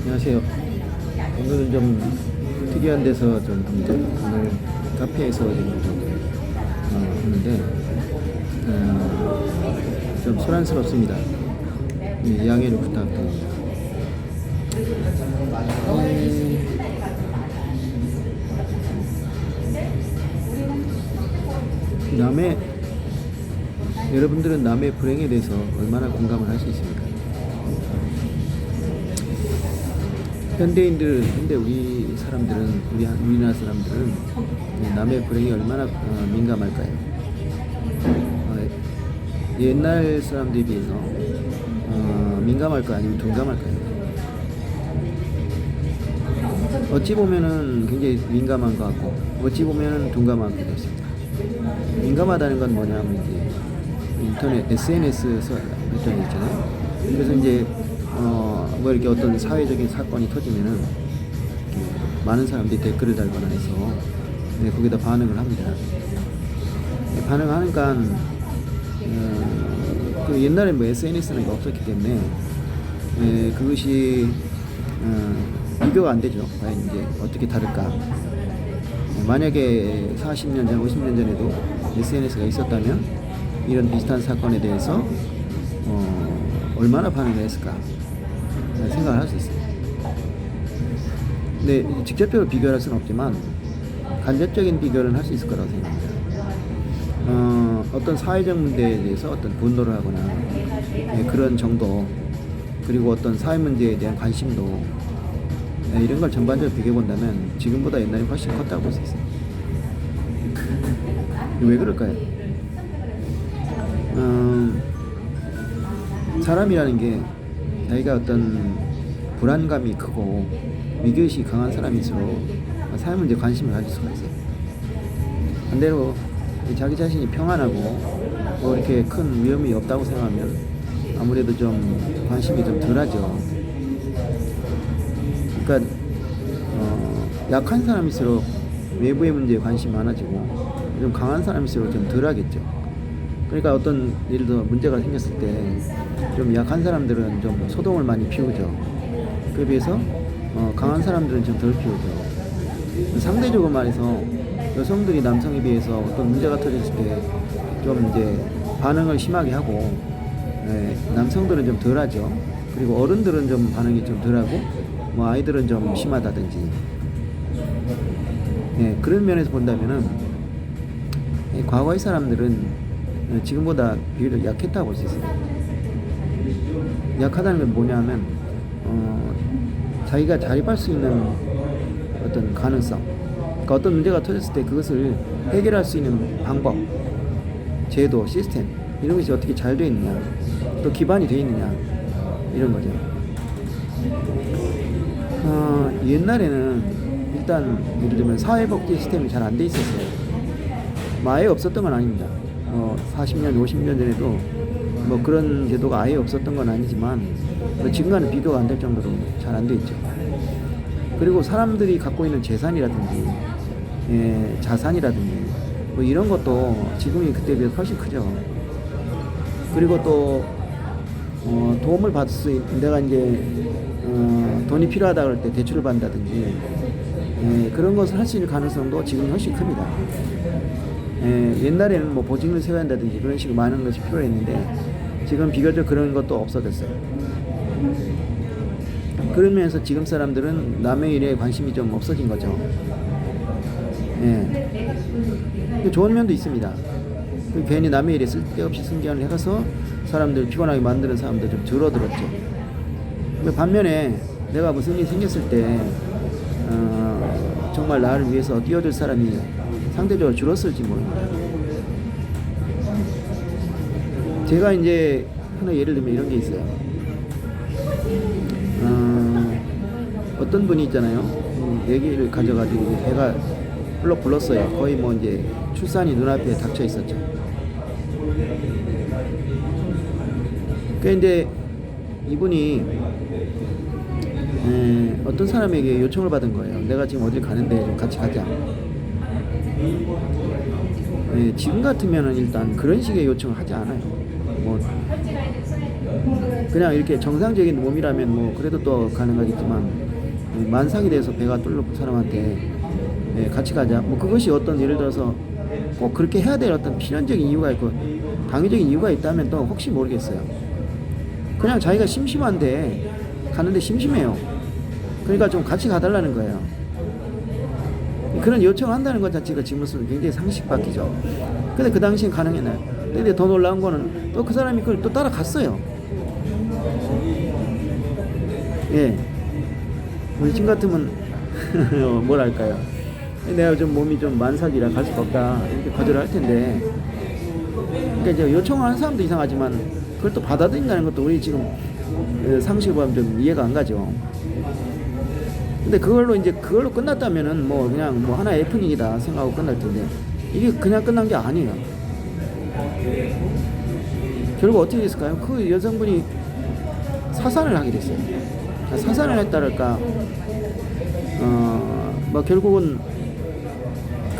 안녕하세요. 오늘은 좀 특이한 데서 좀 합니다. 오늘 카페에서 하는데 좀 소란스럽습니다. 양해를 부탁드립니다. 여러분들은 남의 불행에 대해서 얼마나 공감을 할 수 있습니까? 현대 우리 사람들은, 우리나라 사람들은 남의 불행에 얼마나 민감할까요? 옛날 사람들에 비해서 민감할까요? 아니면 둔감할까요? 어찌 보면은 굉장히 민감한 것 같고, 어찌 보면은 둔감한 것도 있습니다. 민감하다는 건 뭐냐면 이제 인터넷, SNS 발전이 있잖아요. 그래서 이제 뭐 이렇게 어떤 사회적인 사건이 터지면은 많은 사람들이 댓글을 달거나 해서 거기다 반응을 합니다. 반응하니까 그 옛날에 뭐 SNS는 없었기 때문에 그것이 비교가 안 되죠. 과연 이제 어떻게 다를까? 만약에 40년 전, 50년 전에도 SNS가 있었다면 이런 비슷한 사건에 대해서 얼마나 반응을 했을까 생각을 할 수 있어요. 근데 직접적으로 비교할 수는 없지만 간접적인 비교는 할 수 있을 거라고 생각합니다. 어떤 사회적 문제에 대해서 어떤 분노를 하거나 그런 정도, 그리고 어떤 사회 문제에 대한 관심도, 이런 걸 전반적으로 비교해 본다면 지금보다 옛날이 훨씬 컸다고 볼 수 있어요. 왜 그럴까요? 사람이라는 게 자기가 어떤 불안감이 크고 위기의식이 강한 사람일수록 사회 문제에 관심을 가질 수가 있어요. 반대로 자기 자신이 평안하고 뭐 이렇게 큰 위험이 없다고 생각하면 아무래도 좀 관심이 좀 덜하죠. 그러니까 약한 사람일수록 외부의 문제에 관심이 많아지고 좀 강한 사람일수록 좀 덜하겠죠. 그러니까 어떤 예를 들어 문제가 생겼을 때 좀 약한 사람들은 좀 소동을 많이 피우죠. 그에 비해서 강한 사람들은 좀 덜 피우죠. 상대적으로 말해서 여성들이 남성에 비해서 어떤 문제가 터졌을 때 좀 이제 반응을 심하게 하고, 남성들은 좀 덜하죠. 그리고 어른들은 좀 반응이 좀 덜하고, 뭐 아이들은 좀 심하다든지, 그런 면에서 본다면은 과거의 사람들은 지금보다 비교적 약했다고 볼 수 있어요. 약하다는 건 뭐냐면 자기가 자립할 수 있는 어떤 가능성, 그러니까 어떤 문제가 터졌을 때 그것을 해결할 수 있는 방법, 제도, 시스템, 이런 것이 어떻게 잘 되어 있느냐, 또 기반이 되어 있느냐, 이런 거죠. 옛날에는 일단 예를 들면 사회복지 시스템이 잘 안 돼 있었어요. 뭐 아예 없었던 건 아닙니다. 40년, 50년 전에도 뭐 그런 제도가 아예 없었던 건 아니지만 지금과는 비교가 안 될 정도로 잘 안 돼 있죠. 그리고 사람들이 갖고 있는 재산이라든지 자산이라든지 뭐 이런 것도 지금이 그때에 비해서 훨씬 크죠. 그리고 또 도움을 받을 수 있는, 내가 이제 돈이 필요하다 그럴 때 대출을 받는다든지 그런 것을 할 수 있는 가능성도 지금 훨씬 큽니다. 옛날에는 뭐 보증을 세워야 한다든지 그런 식으로 많은 것이 필요했는데 지금 비교적 그런 것도 없어졌어요. 그러면서 지금 사람들은 남의 일에 관심이 좀 없어진 거죠. 좋은 면도 있습니다. 괜히 남의 일에 쓸데없이 승계를 해가서 사람들 피곤하게 만드는 사람도 좀 줄어들었죠. 반면에 내가 무슨 일이 생겼을 때 정말 나를 위해서 뛰어들 사람이 상대적으로 줄었을지 모릅니다. 제가 이제 하나 예를 들면 이런 게 있어요. 어떤 분이 있잖아요. 얘기를 가져가지고 배가 펄럭 불렀어요. 거의 뭐 이제 출산이 눈앞에 닥쳐 있었죠. 이제 이분이 어떤 사람에게 요청을 받은 거예요. 내가 지금 어딜 가는데 좀 같이 가자. 지금 같으면은 일단 그런 식의 요청을 하지 않아요. 뭐 그냥 이렇게 정상적인 몸이라면 뭐 그래도 또 가능하겠지만 만삭이 돼서 배가 뚫린 사람한테 같이 가자. 뭐 그것이 어떤 예를 들어서 꼭 그렇게 해야 될 어떤 필연적인 이유가 있고 당위적인 이유가 있다면 또 혹시 모르겠어요. 그냥 자기가 심심한데 가는데 심심해요. 그러니까 좀 같이 가달라는 거예요. 그런 요청한다는 것 자체가 지금으로서는 굉장히 상식 밖이죠. 근데 그 당시엔 가능했나요? 근데 더 놀라운 거는 또 그 사람이 그걸 또 따라갔어요. 예. 우리 지금 같으면 뭐랄까요? 내가 좀 몸이 좀 만삭이라 갈 수가 없다 이렇게 거절할 텐데, 그러니까 이제 요청하는 사람도 이상하지만 그걸 또 받아들인다는 것도 우리 지금 상식으로 하면 좀 이해가 안 가죠. 근데 그걸로 끝났다면은 뭐 그냥 뭐 하나의 해프닝이다 생각하고 끝날 텐데 이게 그냥 끝난 게 아니에요. 결국 어떻게 됐을까요? 그 여성분이 사산을 하게 됐어요. 사산을 했다랄까, 뭐 결국은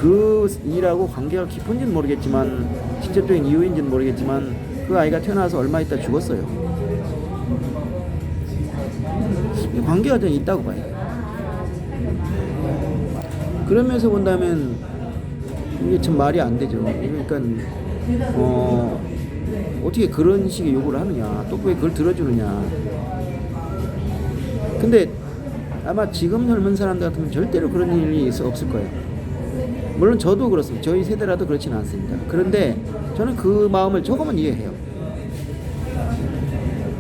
그 일하고 관계가 깊은지는 모르겠지만, 직접적인 이유인지는 모르겠지만, 그 아이가 태어나서 얼마 있다 죽었어요. 이 관계가 좀 있다고 봐요. 그러면서 본다면 이게 참 말이 안 되죠. 그러니까 어떻게 그런 식의 요구를 하느냐, 또 왜 그걸 들어주느냐. 근데 아마 지금 젊은 사람들 같으면 절대로 그런 일이 없을 거예요. 물론 저도 그렇습니다. 저희 세대라도 그렇지는 않습니다. 그런데 저는 그 마음을 조금은 이해해요.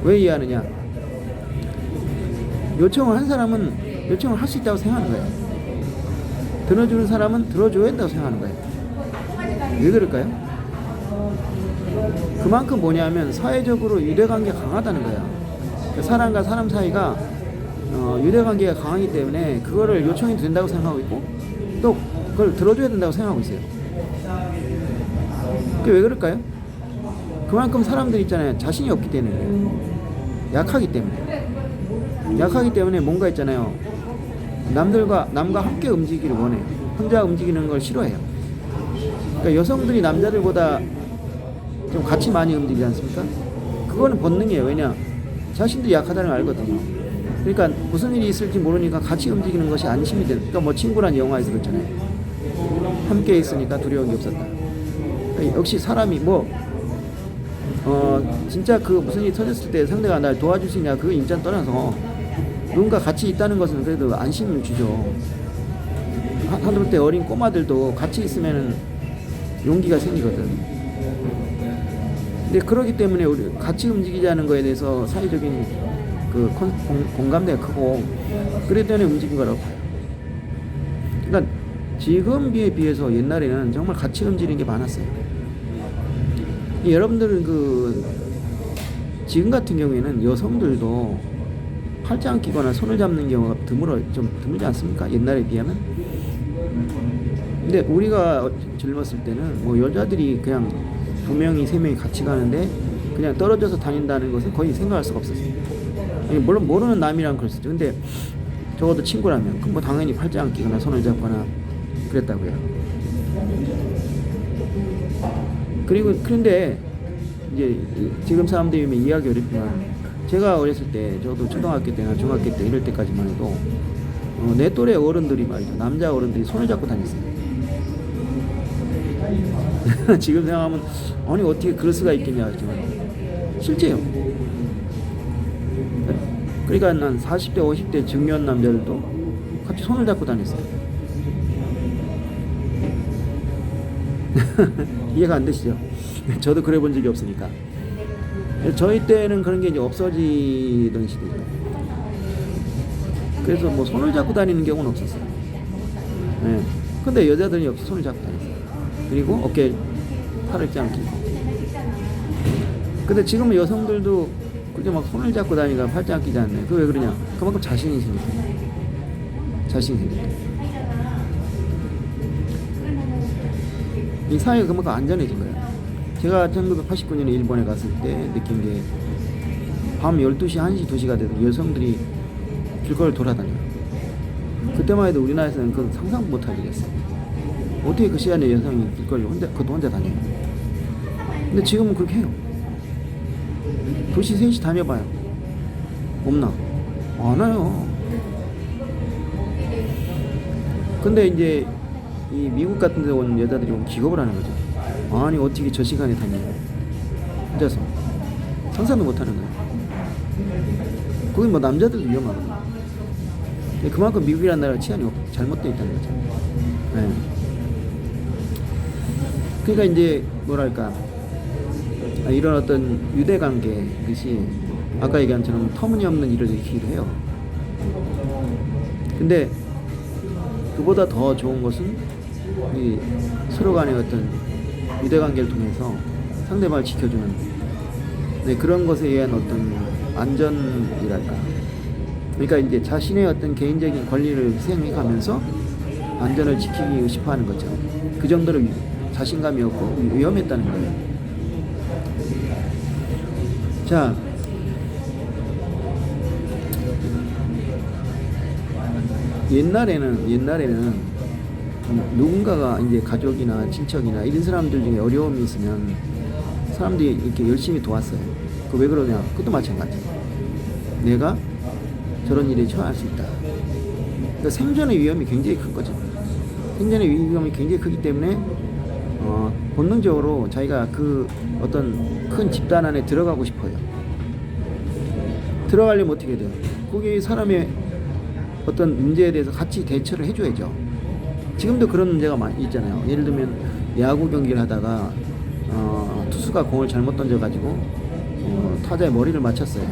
왜 이해하느냐? 요청을 한 사람은 요청을 할 수 있다고 생각하는 거예요. 들어주는 사람은 들어줘야 된다고 생각하는 거예요. 왜 그럴까요? 그만큼 뭐냐면 사회적으로 유대관계가 강하다는 거예요. 사람과 사람 사이가 유대관계가 강하기 때문에 그거를 요청이 된다고 생각하고 있고, 또 그걸 들어줘야 된다고 생각하고 있어요. 그게 왜 그럴까요? 그만큼 사람들 있잖아요. 자신이 없기 때문에, 약하기 때문에 뭔가 있잖아요. 남과 함께 움직이기를 원해요. 혼자 움직이는 걸 싫어해요. 그러니까 여성들이 남자들보다 좀 같이 많이 움직이지 않습니까? 그거는 본능이에요. 왜냐? 자신도 약하다는 걸 알거든요. 그러니까 무슨 일이 있을지 모르니까 같이 움직이는 것이 안심이 되는. 그러니까 뭐 친구란 영화에서 그렇잖아요. 함께 있으니까 두려운 게 없었다. 그러니까 역시 사람이 진짜 그 무슨 일이 터졌을 때 상대가 날 도와줄 수 있냐, 그거 인자는 떠나서 누군가 같이 있다는 것은 그래도 안심을 주죠. 한두 때 어린 꼬마들도 같이 있으면 용기가 생기거든. 근데 그러기 때문에 우리 같이 움직이자는 거에 대해서 사회적인 그 공감대가 크고, 그랬기 때문에 움직인 거라고 봐요. 그러니까 지금에 비해서 옛날에는 정말 같이 움직이는 게 많았어요. 여러분들은 지금 같은 경우에는 여성들도 팔짱 끼거나 손을 잡는 경우가 드물지 않습니까? 옛날에 비하면. 근데 우리가 젊었을 때는 뭐 여자들이 그냥 2명이 3명이 같이 가는데 그냥 떨어져서 다닌다는 것은 거의 생각할 수가 없었어요. 물론 모르는 남이랑 그랬었죠. 근데 적어도 친구라면 그럼 뭐 당연히 팔짱 끼거나 손을 잡거나 그랬다고요. 그런데 이제 지금 사람들이 이해하기 어렵지만, 제가 어렸을 때, 저도 초등학교 때나 중학교 때 이럴 때까지만 해도 내 또래 어른들이 말이죠, 남자 어른들이 손을 잡고 다녔어요. 지금 생각하면 아니 어떻게 그럴 수가 있겠냐 하지만 실제요. 그러니까 난 40대 50대 중년 남자들도 같이 손을 잡고 다녔어요. 이해가 안 되시죠? 저도 그래 본 적이 없으니까. 저희 때는 그런 게 이제 없어지던 시대죠. 그래서 뭐 손을 잡고 다니는 경우는 없었어요. 네. 근데 여자들은 역시 손을 잡고 다녔어요. 그리고 어깨에 팔을 짱 끼고. 근데 지금은 여성들도 그렇게 막 손을 잡고 다니니까 팔짱 끼지 않네. 그거 왜 그러냐? 그만큼 자신이 생겼어요. 이 사회가 그만큼 안전해진 거예요. 제가 1989년에 일본에 갔을 때 느낀 게, 밤 12시, 1시, 2시가 돼도 여성들이 길거리를 돌아다녀요. 그때만 해도 우리나라에서는 그건 상상 못할 일이었어요. 어떻게 그 시간에 여성이 길거리를 그것도 혼자 다녀요. 근데 지금은 그렇게 해요. 2시, 3시 다녀봐요. 없나? 많아요. 근데 이제 이 미국 같은 데 온 여자들이 오면 기겁을 하는 거죠. 아니 어떻게 저 시간에 다니냐, 혼자서 상상도 못하는 거예요. 거기 뭐 남자들도 위험하거든요. 그만큼 미국이라는 나라가 치안이 잘못되어 있다는 거죠. 네. 그러니까 이제 뭐랄까, 이런 어떤 유대관계 것이 아까 얘기한 것처럼 터무니없는 일을 일으키기도 해요. 근데 그보다 더 좋은 것은 이 서로 간의 어떤 유대관계를 통해서 상대방을 지켜주는, 네, 그런 것에 의한 어떤 안전이랄까. 그러니까 이제 자신의 어떤 개인적인 권리를 희생해 가면서 안전을 지키기 싶어하는 거죠. 그 정도로 자신감이 없고 위험했다는 거예요. 자, 옛날에는 누군가가 이제 가족이나 친척이나 이런 사람들 중에 어려움이 있으면 사람들이 이렇게 열심히 도왔어요. 그 왜 그러냐? 그것도 마찬가지. 내가 저런 일에 처할 수 있다. 그러니까 생존의 위험이 굉장히 큰 거죠. 생존의 위험이 굉장히 크기 때문에 본능적으로 자기가 그 어떤 큰 집단 안에 들어가고 싶어요. 들어가려면 어떻게 돼요? 거기 사람의 어떤 문제에 대해서 같이 대처를 해줘야죠. 지금도 그런 문제가 많이 있잖아요. 예를 들면 야구 경기를 하다가 투수가 공을 잘못 던져가지고 타자의 머리를 맞췄어요.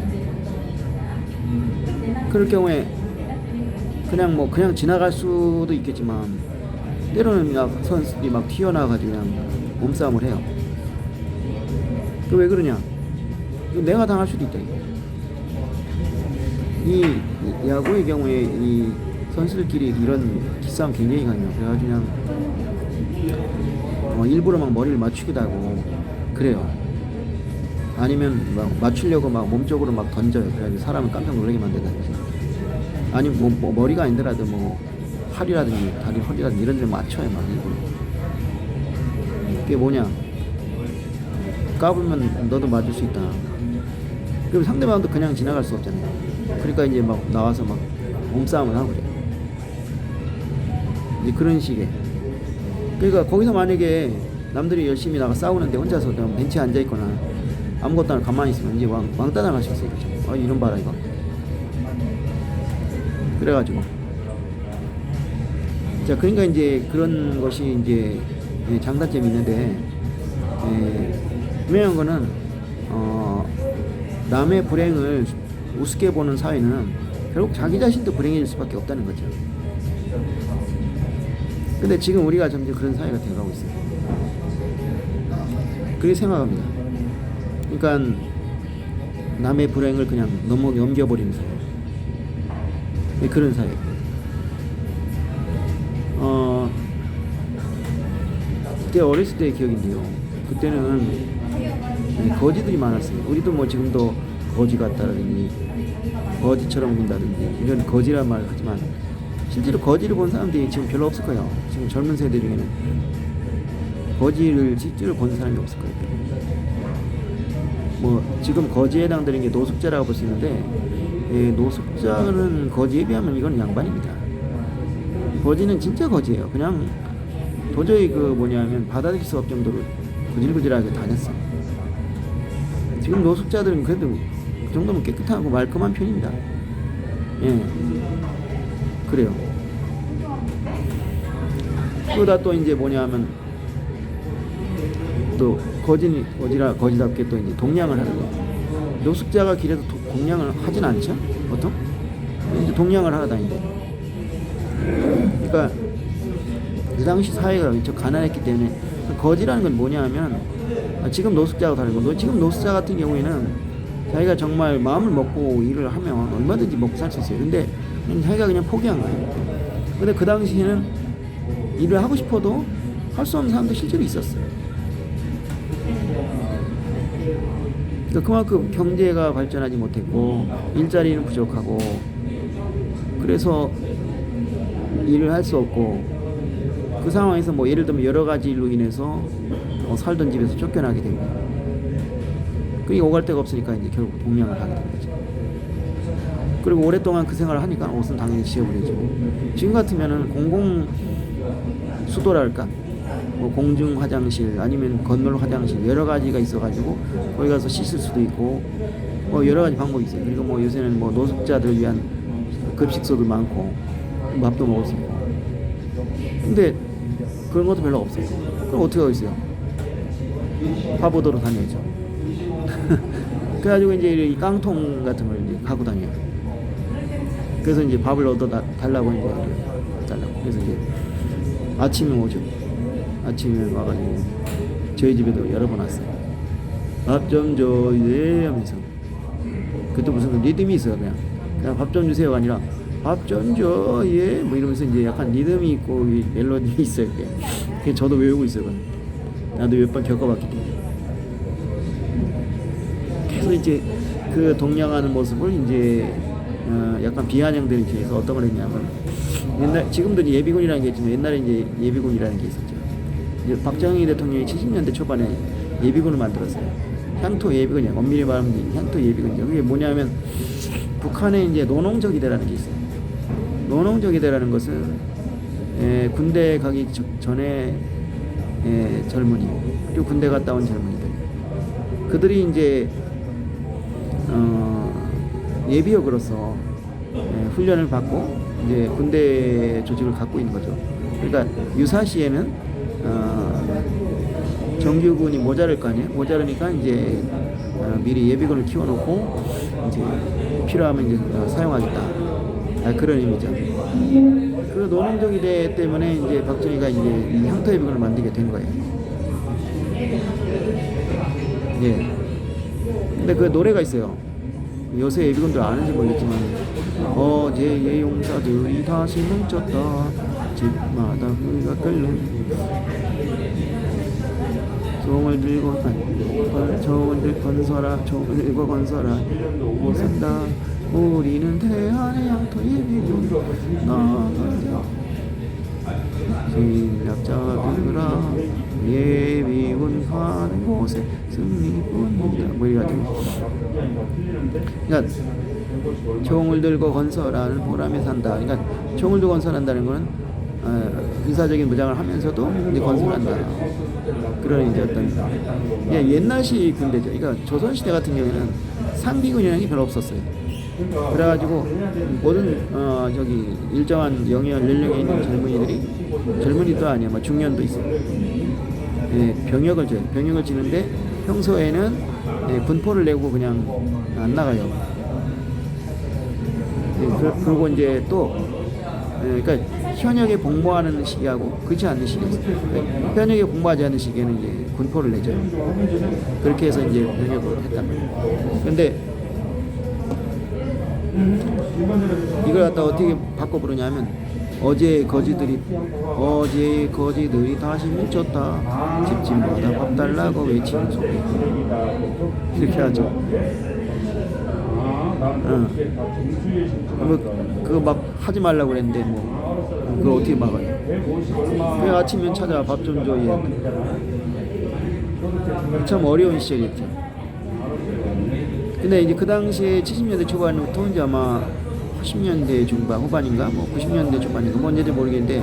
그럴 경우에 그냥 지나갈 수도 있겠지만 때로는 막 선수들이 막 튀어나와가지고 그냥 몸싸움을 해요. 그 왜 그러냐? 내가 당할 수도 있다. 이 야구의 경우에 이 선수들끼리 이런 기싸움 굉장히 강해요. 그래가지고 그냥 일부러 막 머리를 맞추기도 하고 그래요. 아니면 막 맞추려고 막 몸쪽으로 막 던져요. 그래가지고 사람을 깜짝 놀라게 만든다든지. 아니면 뭐 머리가 아니더라도 뭐 팔이라든지 다리 허리라든지 이런 데 맞춰요. 막 일부러. 그게 뭐냐? 까불면 너도 맞을 수 있다. 그럼 상대방도 그냥 지나갈 수 없잖아요. 그러니까 이제 막 나와서 막 몸싸움을 하고 그래요. 이제 그런 식의. 그러니까 거기서 만약에 남들이 열심히 나가 싸우는데 혼자서 그냥 벤치에 앉아있거나 아무것도 안 하고 가만히 있으면 이제 왕따 당할 수 있어요. 그렇죠? 이런 봐라 이거. 그래가지고 자, 그러니까 이제 그런 것이 이제 장단점이 있는데, 분명한 거는 남의 불행을 우습게 보는 사회는 결국 자기 자신도 불행해질 수밖에 없다는 거죠. 근데 지금 우리가 점점 그런 사회가 되어가고 있어요. 그렇게 생각합니다. 그러니까 남의 불행을 그냥 넘겨버리는 사회. 그런 사회. 그때 어렸을 때의 기억인데요. 그때는 거지들이 많았어요. 우리도 뭐 지금도 거지 같다든지 거지처럼 군다든지 이런 거지란 말을 하지만 실제로 거지를 본 사람들이 지금 별로 없을 거예요. 지금 젊은 세대 중에는 거지를 실제로 본 사람이 없을 거예요. 뭐 지금 거지에 해당되는 게 노숙자라고 볼 수 있는데, 노숙자는 거지에 비하면 이건 양반입니다. 거지는 진짜 거지예요. 그냥 도저히 받아들일 수 없을 정도로 구질구질하게 다녔어. 지금 노숙자들은 그래도 그 정도면 깨끗하고 말끔한 편입니다. 예, 그래요. 그러다 또 이제 또 거지답게 또 이제 동냥을 하는 거. 노숙자가 길에서 동냥을 하진 않죠, 보통. 이제 동냥을 하러 다니는데. 그러니까 그 당시 사회가 가난했기 때문에 거지라는 건 뭐냐면, 지금 노숙자가 다르고, 지금 노숙자 같은 경우에는 자기가 정말 마음을 먹고 일을 하면 얼마든지 먹고 살 수 있어요. 근데 자기가 그냥 포기한 거예요. 근데 그 당시에는 일을 하고 싶어도 할 수 없는 사람도 실제로 있었어요. 그러니까 그만큼 경제가 발전하지 못했고 일자리는 부족하고, 그래서 일을 할 수 없고, 그 상황에서 예를 들면 여러 가지 일로 인해서 살던 집에서 쫓겨나게 되고, 그게 오갈 데가 없으니까 이제 결국 동냥을 하게 된 거죠. 그리고 오랫동안 그 생활을 하니까 옷은 당연히 지워버리죠. 지금 같으면은 공공 수도랄까, 뭐 공중 화장실 아니면 건물 화장실 여러 가지가 있어가지고 거기 가서 씻을 수도 있고 뭐 여러 가지 방법이 있어요. 그리고 뭐 요새는 뭐 노숙자들 위한 급식소도 많고 밥도 먹을 수 있고. 근데 그런 것도 별로 없어요. 그럼 어떻게 하겠어요? 밥 얻으러 다녀야죠. 그래가지고 이제 이 깡통 같은 걸 이제 갖고 다녀요. 그래서 이제 밥을 얻어 달라고 이제 달라고. 그래서 이제 아침에 오죠. 아침에 와가지고 저희 집에도 여러 번 왔어요. 밥 좀 줘, 예 하면서. 그때 무슨 리듬이 있어요. 그냥 밥 좀 주세요가 아니라 밥 좀 줘, 예 뭐 이러면서 이제 약간 리듬이 있고 멜로디가 있어요. 그게 저도 외우고 있어요. 나도 몇 번 겪어봤기 때문에. 그래서 이제 그 동냥하는 모습을 이제 약간 비아냥되는 쪽에서 어떤 걸 했냐면, 옛날 지금도 이제 예비군이라는 게 있지만 옛날에 이제 예비군이라는 게 있었죠. 이제 박정희 대통령이 70년대 초반에 예비군을 만들었어요. 향토 예비군이야. 엄밀히 말하면 향토 예비군이죠. 그게 뭐냐면 북한에 이제 노농적이대라는 게 있어요. 노농적이대라는 것은 군대 가기 전에 젊은이, 그리고 군대 갔다 온 젊은이들, 그들이 이제 예비역으로서 훈련을 받고 이제 군대 조직을 갖고 있는 거죠. 그러니까 유사시에는 정규군이 모자랄 거 아니에요. 모자르니까 이제 미리 예비군을 키워놓고 이제 필요하면 이제 사용하겠다. 그런 의미죠. 그 노농적이대 때문에 이제 박정희가 이제 이 향토 예비군을 만들게 된 거예요. 예. 근데 그 노래가 있어요. 요새 예비군들 아는지 모르겠지만, 어제의 용사들이 다시 뭉쳤다. 집마다 그가 끓는 종을 들고 종을 들고 건설아, 종을 들고 건설아, 못 산다. 우리는 대한의 향토 예비군 나가자. 진약자들아, 예비군 가는 곳에 승리군이다. 뭐 이래가지고, 그러니까 총을 들고 건설하는 보람에 산다. 그러니까 총을 들고 건설한다는 거는 군사적인 무장을 하면서도 이제 건설한다. 그런 이제 어떤 옛날식 군대죠. 그러니까 조선시대 같은 경우에는 상비군이라는 게 별로 없었어요. 그래가지고 모든 저기 일정한 영역 연령에 있는 젊은이도 아니야, 뭐 중년도 있어요. 병역을 져요. 병역을 지는데 평소에는 분포를 내고 그냥 안 나가요. 그리고 이제 또 그러니까 현역에 복무하는 시기하고 그렇지 않는 시기가 있어요. 현역에 복무하지 않는 시기에는 이제 군포를 내죠. 그렇게 해서 이제 병역을 했단 말이에요. 근데 이걸 갖다 어떻게 바꿔 부르냐면, 어제의 거지들이 다시 뭉쳤다. 집집마다 밥 달라고 외치는 소리. 이렇게 하죠. 그거 막 하지 말라고 그랬는데 뭐 그거 어떻게 막아요? 그 아침면 찾아 밥 좀 줘. 참 어려운 시절이었죠. 근데 이제 그 당시에 70년대 초반부터 이제 아마 80년대 중반 후반인가 뭐 90년대 초반인가 뭐 언제인지 모르겠는데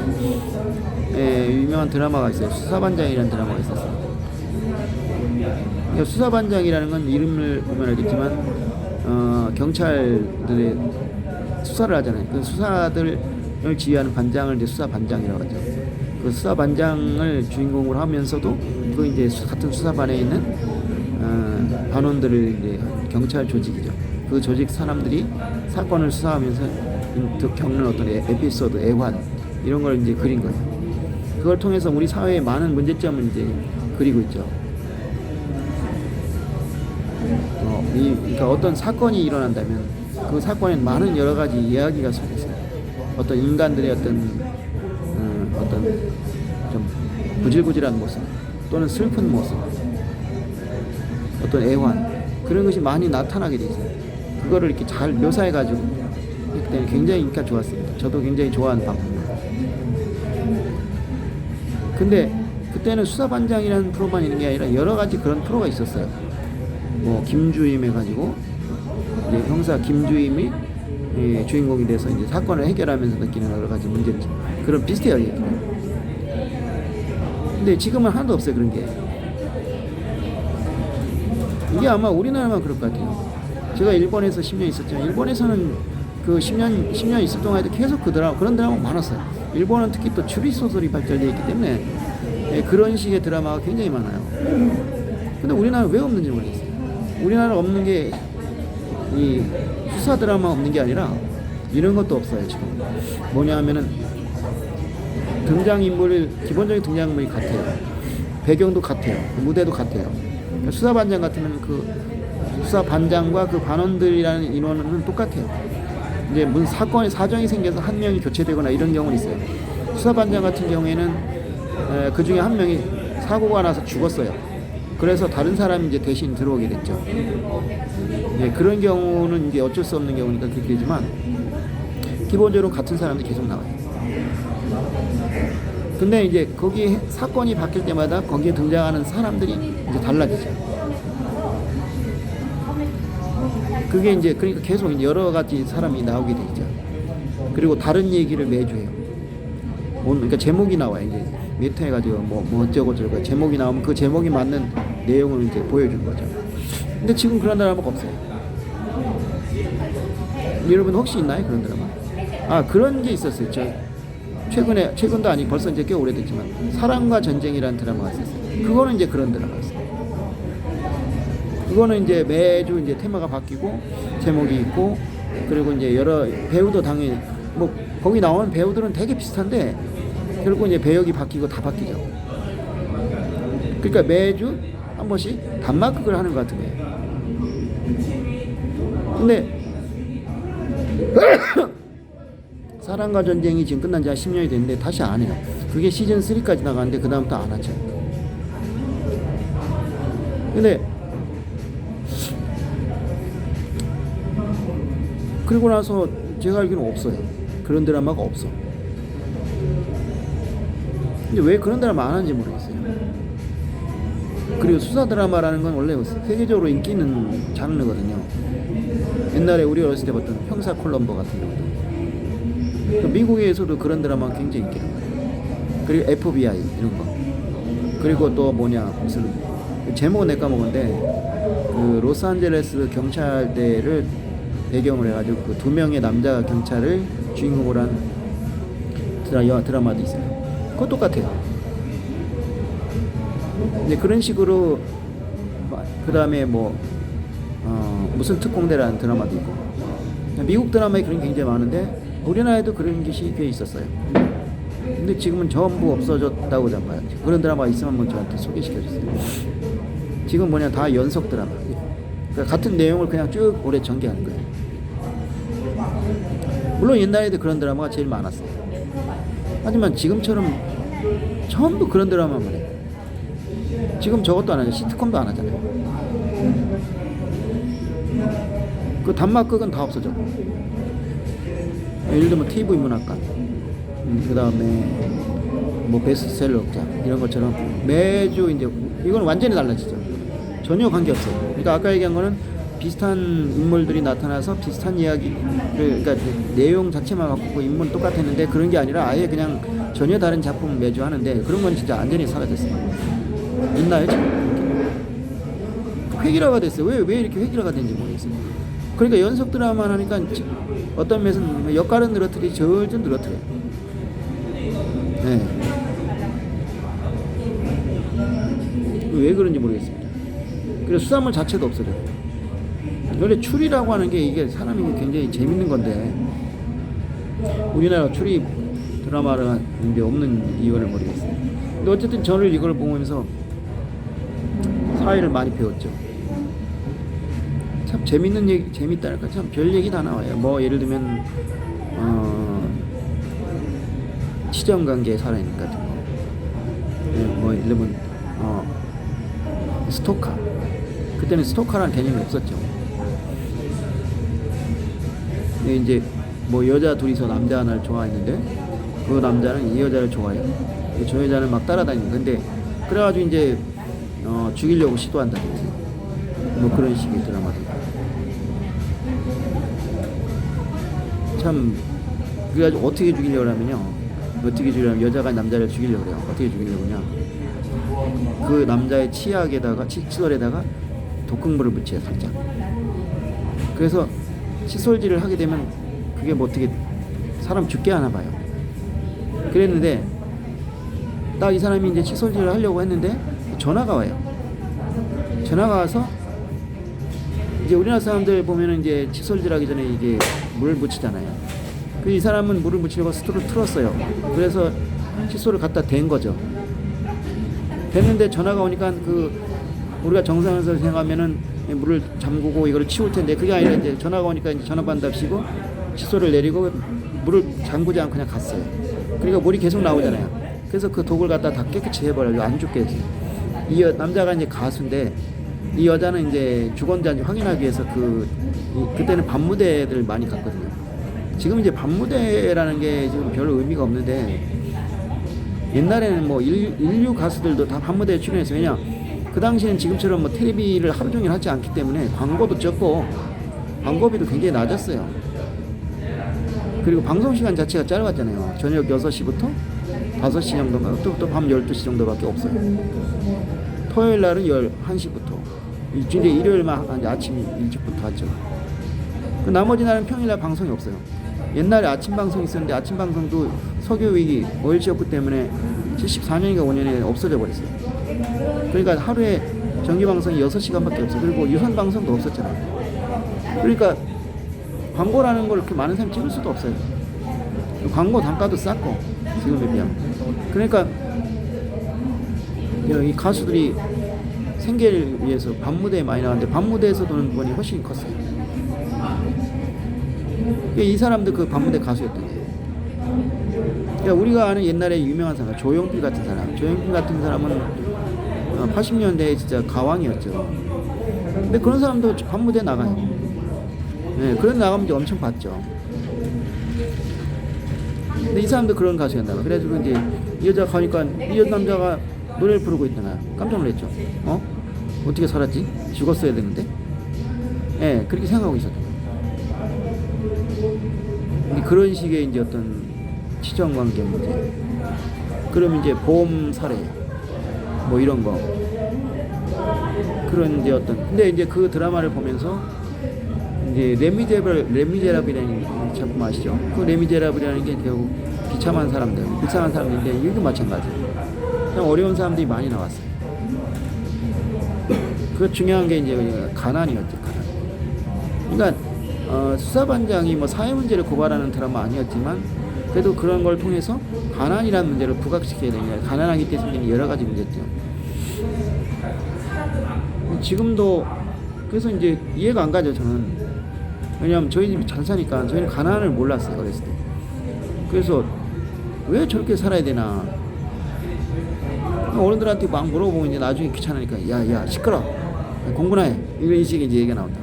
유명한 드라마가 있어요. 수사반장이라는 드라마가 있었어요. 그러니까 수사반장이라는 건 이름을 보면 알겠지만 경찰들의 수사를 하잖아요. 그 수사들을 지휘하는 반장을 이제 수사반장이라고 하죠. 그 수사반장을 주인공으로 하면서도 그 이제 같은 수사반에 있는 반원들을 이제 경찰 조직이죠. 그 조직 사람들이 사건을 수사하면서 겪는 어떤 에피소드, 애환 이런 걸 이제 그린 거예요. 그걸 통해서 우리 사회의 많은 문제점을 이제 그리고 있죠. 그러니까 어떤 사건이 일어난다면 그 사건엔 많은 여러 가지 이야기가 섞여 있어요. 어떤 인간들의 어떤 좀 구질구질한 모습 또는 슬픈 모습, 어떤 애환 그런 것이 많이 나타나게 돼 있어요. 그거를 이렇게 잘 묘사해가지고 그때는 굉장히 인기가 좋았습니다. 저도 굉장히 좋아하는 방법입니다. 근데 그때는 수사반장이라는 프로만 있는 게 아니라 여러 가지 그런 프로가 있었어요. 뭐 김주임 해가지고 이제 형사 김주임이 주인공이 돼서 이제 사건을 해결하면서 느끼는 여러 가지 문제점, 그런 비슷해요 얘기는. 근데 지금은 하나도 없어요 그런 게. 이게 아마 우리나라만 그럴 것 같아요. 제가 일본에서 10년 있었지만 일본에서는 그 10년 있을 동안에도 계속 그런 드라마가 많았어요. 일본은 특히 또 추리소설이 발달되어 있기 때문에 그런 식의 드라마가 굉장히 많아요. 근데 우리나라는 왜 없는지 모르겠어요. 우리나라가 없는 게 이 수사 드라마 없는 게 아니라 이런 것도 없어요 지금. 뭐냐 하면은 기본적인 등장인물이 같아요. 배경도 같아요. 무대도 같아요. 그러니까 수사반장 같으면 그 수사반장과 그 반원들이라는 인원은 똑같아요. 이제 무슨 사정이 생겨서 한 명이 교체되거나 이런 경우는 있어요. 수사반장 같은 경우에는 그 중에 한 명이 사고가 나서 죽었어요. 그래서 다른 사람이 이제 대신 들어오게 됐죠. 그런 경우는 이제 어쩔 수 없는 경우니까 그렇게 되지만 기본적으로 같은 사람들이 계속 나와요. 근데 이제 거기 사건이 바뀔 때마다 거기에 등장하는 사람들이 이제 달라지죠. 그게 이제 그러니까 계속 이제 여러 가지 사람이 나오게 되죠. 그리고 다른 얘기를 매주 해요. 그러니까 제목이 나와요. 이제 메타 해가지고 뭐 어쩌고 저쩌고 제목이 나오면 그 제목이 맞는 내용을 이제 보여주는 거죠. 근데 지금 그런 드라마가 없어요. 여러분 혹시 있나요 그런 드라마? 아 그런 게 있었어요. 최근도 아니고 벌써 이제 꽤 오래됐지만 사랑과 전쟁이라는 드라마가 있었어요. 그거는 이제 그런 드라마였어요. 그거는 이제 매주 이제 테마가 바뀌고 제목이 있고 그리고 이제 여러 배우도 당연히 뭐 거기 나오는 배우들은 되게 비슷한데 결국 이제 배역이 바뀌고 다 바뀌죠. 그러니까 매주 한 번씩 단막극을 하는 것 같은 거예요. 근데 사랑과 전쟁이 지금 끝난 지 한 10년이 됐는데 다시 안 해요. 그게 시즌 3까지 나가는데 그 다음부터 안 하죠. 근데 그리고 나서 제가 알기로는 없어요. 그런 드라마가 없어. 근데 왜 그런 드라마 안 하는지 모르겠어요. 그리고 수사 드라마라는 건 원래 세계적으로 인기 있는 장르거든요. 옛날에 우리 어렸을 때 봤던 형사 콜럼버 같은 경우도 미국에서도 그런 드라마가 굉장히 인기 있는 거예요. 그리고 FBI 이런 거. 그리고 또 무슨 제목은 내가 까먹었는데 그 로스앤젤레스 경찰대를 배경으로 해가지고 그 2명의 남자 경찰을 주인공으로 한 드라마도 있어요. 그거 똑같아요. 이제 그런 식으로 그 다음에 무슨 특공대라는 드라마도 있고 미국 드라마에 그런 게 굉장히 많은데 우리나라에도 그런 것이 꽤 있었어요. 근데 지금은 전부 없어졌다고 잡아요. 그런 드라마 있으면 한번 저한테 소개시켜주세요. 지금 다 연속 드라마. 그러니까 같은 내용을 그냥 쭉 오래 전개하는 거예요. 물론 옛날에도 그런 드라마가 제일 많았어요. 하지만 지금처럼 전부 그런 드라마만 해요. 지금 저것도 안 하죠. 시트콤도 안 하잖아요. 그 단막극은 다 없어졌고 예를 들면 TV 문학관 그 다음에 베스트셀러 극장 이런 것처럼 매주 이제 이건 완전히 달라지죠. 전혀 관계없어요. 그러니까 아까 얘기한 거는 비슷한 인물들이 나타나서 비슷한 이야기를 그러니까 내용 자체만 바꾸고 인물은 똑같았는데 그런 게 아니라 아예 그냥 전혀 다른 작품을 매주 하는데 그런 건 진짜 완전히 사라졌어요. 있나요 지금? 획일화가 됐어요. 왜 이렇게 획일화가 된지 모르겠어요. 그러니까 연속 드라마만 하니까 어떤 면에서는 역할은 늘어뜨리지 절대 늘어뜨려요. 네. 왜 그런지 모르겠습니다. 그래서 수사물 자체도 없어져요. 원래 추리라고 하는 게 이게 사람이 굉장히 재밌는 건데 우리나라 추리 드라마가 이제 없는 이유를 모르겠어요. 근데 어쨌든 저는 이걸 보면서 사회를 많이 배웠죠. 참 재밌는 얘기, 재밌다니까 참 별 얘기 다 나와요. 예를 들면 시정관계에 살아있는 것 같은 거. 네, 예를 들면 스토커. 그때는 스토커라는 개념이 없었죠. 근데 이제 여자 둘이서 남자 하나를 좋아했는데 그 남자는 이 여자를 좋아해요. 저 여자는 막 따라다니는. 근데 그래가지고 이제 죽이려고 시도한다든지 그런 식의 드라마들. 참 그래가지고 어떻게 죽이려고 하면요. 어떻게 죽이려면 여자가 남자를 죽이려고 그래요. 어떻게 죽이려고 하냐. 그 남자의 치약에다가 칫솔에다가 독극물을 묻혀요, 살짝. 그래서 칫솔질을 하게 되면 그게 뭐 어떻게 사람 죽게 하나 봐요. 그랬는데 딱 이 사람이 이제 칫솔질을 하려고 했는데 전화가 와요. 전화가 와서 이제 우리나라 사람들 보면은 이제 칫솔질하기 전에 이게 물을 묻히잖아요. 그 이 사람은 물을 묻히려고 스토를 틀었어요. 그래서 칫솔을 갖다 댄 거죠. 됐는데 전화가 오니까 그 우리가 정상에서 생각하면은 물을 잠그고 이거를 치울 텐데 그게 아니라 이제 전화가 오니까 이제 전화 받답시고 칫솔을 내리고 물을 잠그지 않고 그냥 갔어요. 그러니까 물이 계속 나오잖아요. 그래서 그 독을 갖다 다 깨끗이 해버려요. 안 죽게 해서. 이 남자가 이제 가수인데 이 여자는 이제 죽었는지 아닌지 확인하기 위해서 그때는 밤무대들 많이 갔거든요. 지금 이제 밤무대라는 게 지금 별 의미가 없는데 옛날에는 뭐 인류 가수들도 다 밤무대에 출연했어요. 왜냐 그 당시에는 지금처럼 뭐 텔레비를 하루 종일 하지 않기 때문에 광고도 적고 광고비도 굉장히 낮았어요. 그리고 방송 시간 자체가 짧았잖아요. 저녁 6시부터 5시 정도가 또 밤 12시 정도밖에 없어요. 토요일 날은 1시부터 이제 일요일만 아침 일찍부터 하죠. 그 나머지 날은 평일날 방송이 없어요. 옛날에 아침 방송이 있었는데 아침 방송도 석유위기, 오일시어프 때문에 74년인가 5년에 없어져 버렸어요. 그러니까 하루에 정기 방송이 6시간밖에 없어요. 그리고 유선 방송도 없었잖아요. 그러니까 광고라는 걸 그렇게 많은 사람이 찍을 수도 없어요. 광고 단가도 쌌고 지금에 비하면. 그러니까 이 가수들이 생계를 위해서 밤무대에 많이 나왔는데 밤무대에서 도는 돈이 훨씬 컸어요. 이 사람도 그 밤무대 가수였던 거예요. 그러니까 우리가 아는 옛날에 유명한 사람 조용필 같은 사람, 조용필 같은 사람은 80년대에 진짜 가왕이었죠. 근데 그런 사람도 밤무대에 나가요. 네, 그런 나가면 이제 엄청 봤죠. 근데 이 사람도 그런 가수였나 봐. 그래가지고 이제 이 여자가 가니까 이 남자가 노래를 부르고 있다가 깜짝 놀랐죠. 어떻게 살았지? 죽었어야 되는데. 예, 네, 그렇게 생각하고 있었던 거예요. 근데 그런 식의 이제 어떤 치정관계 문제. 그럼 이제 보험 사례 뭐 이런 거. 그런 이제 어떤 근데 이제 그 드라마를 보면서 이제 레미제라블이라는 작품 아시죠? 그 레미제라블이라는 게 결국 비참한 사람들인데 이것도 마찬가지예요. 그냥 어려운 사람들이 많이 나왔어요. 그 중요한 게 이제 가난이었죠. 가난. 그러니까 수사반장이 뭐 사회 문제를 고발하는 드라마 아니었지만 그래도 그런 걸 통해서 가난이라는 문제를 부각시켜야 되냐. 가난하기 때문에 생기는 여러 가지 문제죠. 지금도 그래서 이제 이해가 안 가죠. 저는 왜냐하면 저희 집이 잘 사니까 저희는 가난을 몰랐어요. 어렸을 때. 그래서 왜 저렇게 살아야 되나. 어른들한테 막 물어보면 이제 나중에 귀찮으니까 야 시끄러 공부나 해 이런 식의 이제 얘기가 나온다.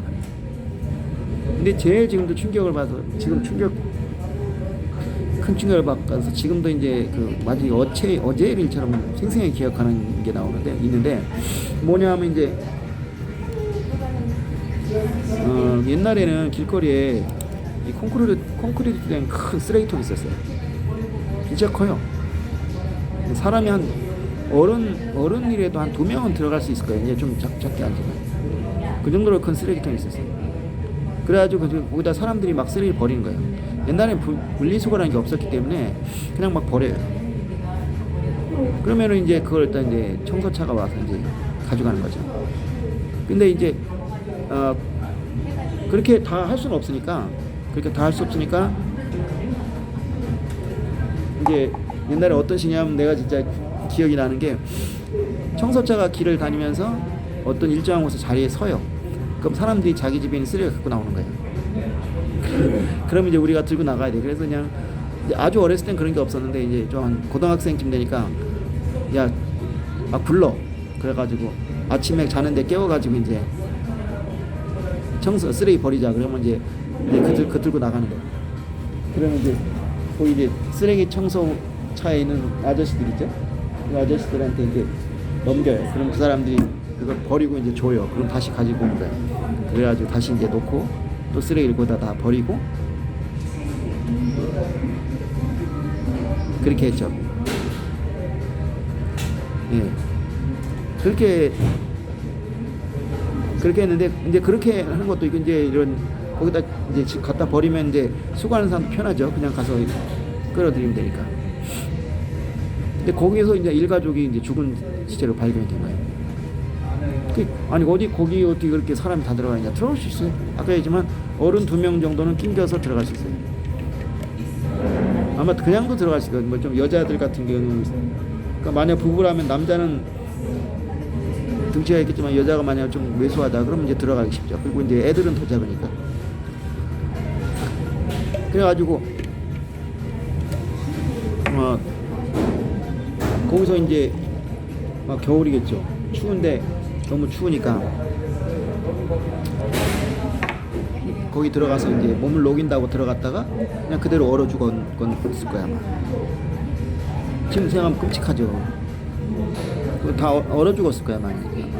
근데 제일 지금도 충격을 받아서 지금 큰 충격을 받아서 지금도 이제 그 마치 어제 일처럼 생생하게 기억하는 게 있는데 뭐냐면 이제 옛날에는 길거리에 이 콘크리트 된 큰 쓰레기통이 있었어요. 진짜 커요. 사람이 한 어른이라도 한 2명은 들어갈 수 있을 거예요. 이제 좀 작게 앉으면. 그 정도로 큰 쓰레기통이 있었어요. 그래가지고 거기다 사람들이 막 쓰레기 버리는 거예요. 옛날엔 분리수거라는 게 없었기 때문에 그냥 막 버려요. 그러면은 이제 그걸 일단 이제 청소차가 와서 이제 가져가는 거죠. 근데 이제 그렇게 다 할 수는 없으니까 이제 옛날에 어떤 시냐면 내가 진짜 기억이 나는 게 청소차가 길을 다니면서 어떤 일정한 곳에 자리에 서요. 그럼 사람들이 자기 집에 있는 쓰레기를 갖고 나오는 거예요. 그럼 이제 우리가 들고 나가야 돼. 그래서 그냥 아주 어렸을 땐 그런 게 없었는데 이제 좀 한 고등학생쯤 되니까 야 막 불러. 그래가지고 아침에 자는데 깨워가지고 이제 쓰레기 버리자. 그러면 이제 그 들고 나가는 거예요. 그러면 이제 거기 이제 쓰레기 청소차에 있는 아저씨들 있죠? 그 아저씨들한테 이제 넘겨요. 그럼 그 사람들이 그걸 버리고 이제 줘요. 그럼 다시 가지고 온 거예요. 그래가지고 다시 이제 놓고 또 쓰레기를 거기다 다 버리고 그렇게 했죠. 예. 그렇게 했는데 이제 그렇게 하는 것도 이제 이런 거기다 이제 갖다 버리면 이제 수거하는 사람도 편하죠. 그냥 가서 끌어들이면 되니까. 근데 거기에서 이제 일가족이 이제 죽은 시체로 발견이 된 거예요. 아니 거기 어떻게 그렇게 사람이 다 들어가 있냐? 들어갈 수 있어요. 아까 얘기했지만 어른 2명 정도는 낑겨서 들어갈 수 있어요. 아마 그냥도 들어갈 수 있거든요. 뭐 좀 여자들 같은 경우는, 그러니까 만약 부부라면 남자는 등치가 있겠지만 여자가 만약 좀 왜소하다 그러면 이제 들어가기 쉽죠. 그리고 이제 애들은 더 작으니까. 그래가지고 거기서 이제 막 겨울이겠죠. 추운데 너무 추우니까 거기 들어가서 이제 몸을 녹인다고 들어갔다가 그냥 그대로 얼어 죽었을 거야 아마. 지금 생각하면 끔찍하죠. 다 얼어 죽었을 거야 만약에.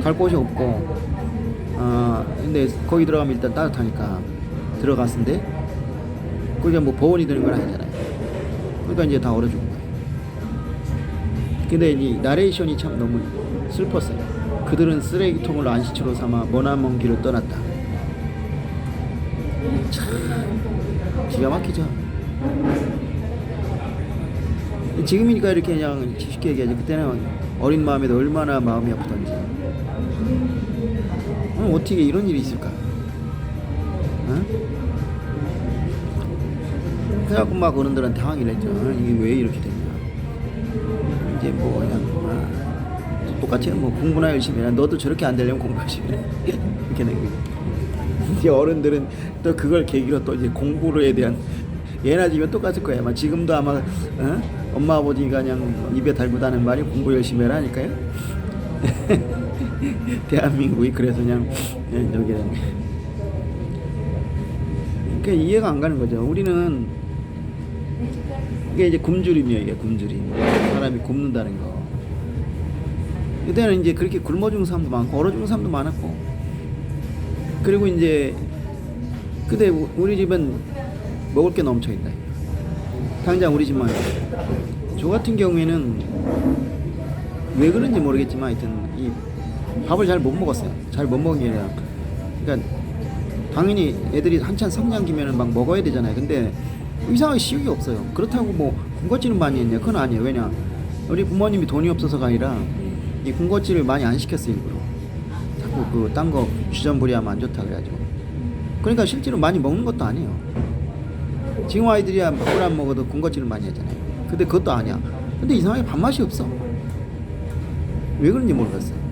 갈 곳이 없고, 근데 거기 들어가면 일단 따뜻하니까 들어갔는데 거기가 뭐 보온이 되는 건 아니잖아요. 그러니까 이제 다 얼어 죽은 거예요. 근데 이 나레이션이 참 너무 슬펐어요. 그들은 쓰레기통을 안식처로 삼아 머나먼 길을 떠났다. 참 기가 막히죠. 지금이니까 이렇게 그냥 쉽게 얘기하지, 그때는 어린 마음에도 얼마나 마음이 아프던지. 어떻게 이런 일이 있을까? 그래갖고 막 어른들은 당황을 했죠. 이게 왜 이렇게 됐냐. 이제 뭐 그냥 똑같이 뭐 공부나 열심히 해. 너도 저렇게 안 되려면 공부 열심히 해. 이렇게 내고. 이제 어른들은 또 그걸 계기로 또 이제 공부에 대한, 예나 지금 똑같을 거예요. 아마 지금도 아마 엄마 아버지가 그냥 입에 달고 다는 말이 공부 열심히 해라니까요. 대한민국이 그래서 그냥 여기는 그러니까 이해가 안 가는 거죠. 우리는 이게 이제 굶주림이에요. 이게 굶주림. 사람이 굶는다는 거. 그때는 이제 그렇게 굶어 죽는 사람도 많고 얼어 죽는 사람도 많았고. 그리고 이제 근데 우리 집은 먹을 게 넘쳐 있다. 당장 우리 집만. 저 같은 경우에는 왜 그런지 모르겠지만 하여튼 이 밥을 잘 못 먹었어요. 잘 못 먹은 게 아니라, 그러니까 당연히 애들이 한참 성장기면은 막 먹어야 되잖아요. 근데 이상하게 식욕이 없어요. 그렇다고 뭐 군것질은 많이 했냐? 그건 아니에요. 왜냐, 우리 부모님이 돈이 없어서가 아니라 이 군것질을 많이 안 시켰어요. 일부러 자꾸 그 딴 거 주전부리하면 안 좋다 그래가지고. 그러니까 실제로 많이 먹는 것도 아니에요. 지금 아이들이야 밥을 안 먹어도 군것질을 많이 하잖아요. 근데 그것도 아니야. 근데 이상하게 밥맛이 없어. 왜 그런지 모르겠어요.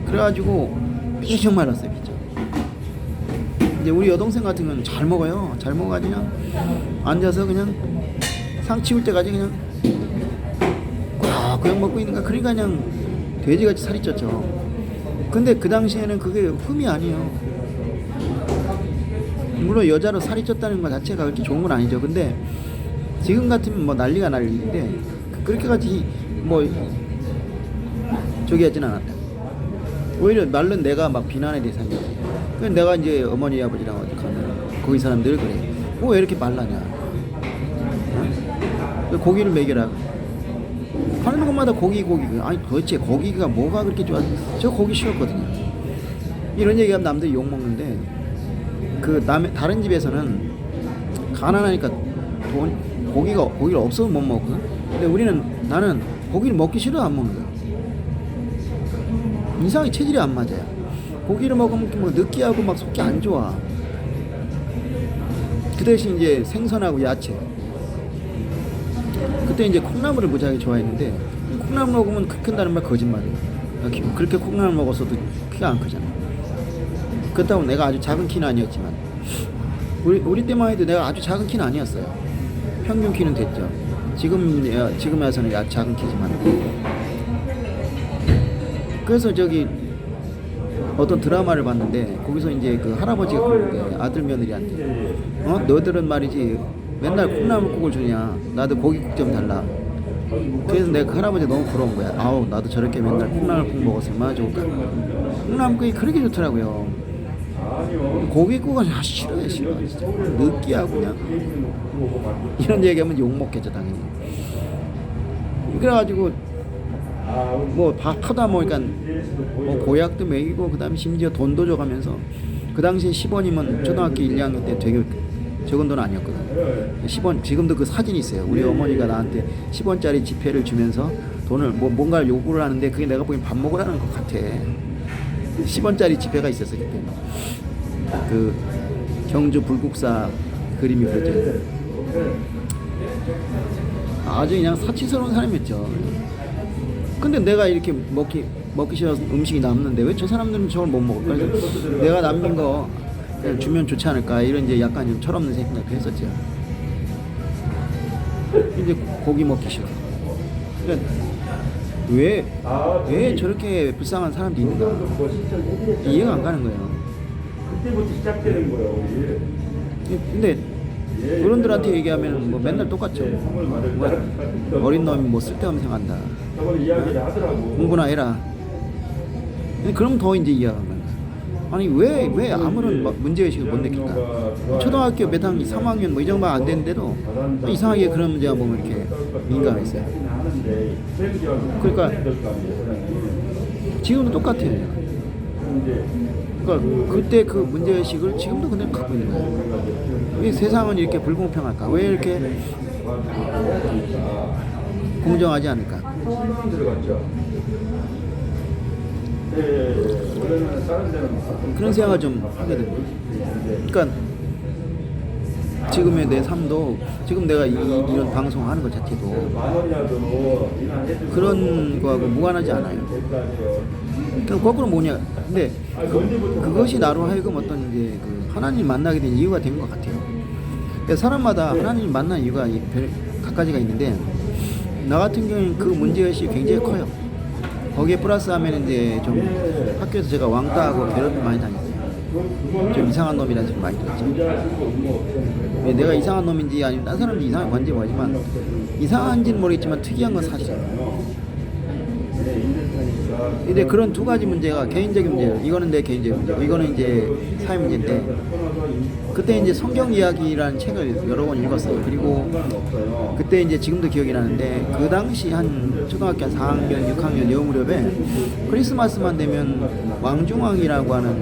그래가지고 삐쩍 말랐어요. 삐쩍. 이제 우리 여동생 같은 경우는 잘 먹어요. 잘 먹어가지고 그냥 앉아서 그냥 상 치울 때까지 그냥 그냥 먹고 있는가. 그러니까 그냥 돼지같이 살이 쪘죠. 근데 그 당시에는 그게 흠이 아니에요. 물론 여자로 살이 쪘다는 것 자체가 그렇게 좋은 건 아니죠. 근데 지금 같으면 뭐 난리가 날 일인데 그렇게까지 뭐 저기 하진 않았다. 오히려 말른 내가 막 비난의 대상이지. 그래서 내가 이제 어머니 아버지랑 어디 가면 거기 사람들 그래. 왜 이렇게 말라냐. 고기를 먹여라. 하는 것마다 고기. 아니 도대체 고기가 뭐가 그렇게 좋아? 저 고기 싫었거든요. 이런 얘기하면 남들이 욕 먹는데 그 다른 집에서는 가난하니까 고기를 없어서 못 먹거든. 근데 나는 고기를 먹기 싫어 안 먹는 거야. 이상하게 체질이 안 맞아요. 고기를 먹으면 뭐 느끼하고 막 속이 안 좋아. 그 대신 이제 생선하고 야채. 그때 이제 콩나물을 무지하게 좋아했는데 콩나물 먹으면 키 큰다는 말 거짓말이에요. 그렇게 콩나물 먹었어도 키가 안 크잖아. 그렇다고 내가 아주 작은 키는 아니었지만 우리 때만 해도 내가 아주 작은 키는 아니었어요. 평균 키는 됐죠. 지금 와서는 작은 키지만. 그래서 저기 어떤 드라마를 봤는데 거기서 이제 그 할아버지가 그러는데 아들 며느리한테 너희들은 말이지 맨날 콩나물국을 주냐, 나도 고기국 좀 달라. 그래서 내가 그 할아버지 너무 부러운 거야. 아우 나도 저렇게 맨날 콩나물국 먹었으면 얼마나 좋을까. 콩나물국이 그렇게 좋더라고요. 고깃국은 싫어해 진짜. 느끼하고 그냥 이런 얘기하면 욕 먹겠죠 당연히. 그래가지고 뭐 하다 보니까 뭐 보약도 먹이고 그다음에 심지어 돈도 줘가면서 그 당시에 10원이면 초등학교 1, 2학년 때 되게 적은 돈 아니었거든. 10원 지금도 그 사진이 있어요. 우리 어머니가 나한테 10원짜리 지폐를 주면서 돈을 뭔가를 요구를 하는데 그게 내가 보기엔 밥 먹으라는 것 같아. 10원짜리 지폐가 있었어 그때. 그 경주 불국사 그림이 그려져. 아주 그냥 사치스러운 사람이었죠. 근데 내가 이렇게 먹기 싫어서 음식이 남는데 왜 저 사람들은 저걸 못 먹을까? 그래서 내가 남긴 거 그냥 주면 좋지 않을까? 이런 이제 약간 좀 철없는 생각을 했었죠. 이제 고기 먹기 싫어. 그러니까 왜 저렇게 불쌍한 사람들이 있는가? 이해가 안 가는 거예요. 그때부터 시작되는 거예요, 우리. 근데 어른들한테 얘기하면 뭐 맨날 똑같죠. 뭐 어린 놈이 뭐 쓸데없는 생각한다. 저번에 이야기를 하더라고. 공부나 해라. 그럼 더 이제 이해가 안 가는 거야. 아니 왜 아무런 문제의식을 못 느낄까? 초등학교 몇 학년, 3학년 뭐 이 정도 안 되는데도 이상하게 그런 문제가 보면 이렇게 민감했어요. 그러니까 지금도 똑같아요. 그러니까 그때 그 문제의식을 지금도 그냥 갖고 있는 거예요. 왜 세상은 이렇게 불공평할까? 왜 이렇게 공정하지 않을까? 그런 생각을 좀 하게 됩니다. 그러니까 지금의 내 삶도 지금 내가 이런 방송하는 것 자체도 그런 거하고 무관하지 않아요. 그럼 거꾸로 뭐냐? 근데 그것이 나로 하여금 어떤 이제 그 하나님 만나게 된 이유가 된 것 같아요. 그러니까 사람마다 하나님 만난 이유가 각가지가 있는데 나 같은 경우는 그 문제의식이 굉장히 커요. 거기에 플러스하면 이제 좀 학교에서 제가 왕따하고 괴롭힘 많이 당했어요. 좀 이상한 놈이라는 소리 많이 들었죠. 내가 이상한 놈인지 아니면 딴 사람이 이상한 건지 모르지만 이상한지는 모르겠지만 특이한 건 사실이에요. 근데 그런 두 가지 문제가 개인적인 문제예요. 이거는 내 개인적인 문제고 이거는 이제 사회 문제인데 그때 이제 성경 이야기라는 책을 여러 번 읽었어요. 그리고 그때 이제 지금도 기억이 나는데 그 당시 한 초등학교 한 4학년, 6학년 요 무렵에 크리스마스만 되면 왕중왕이라고 하는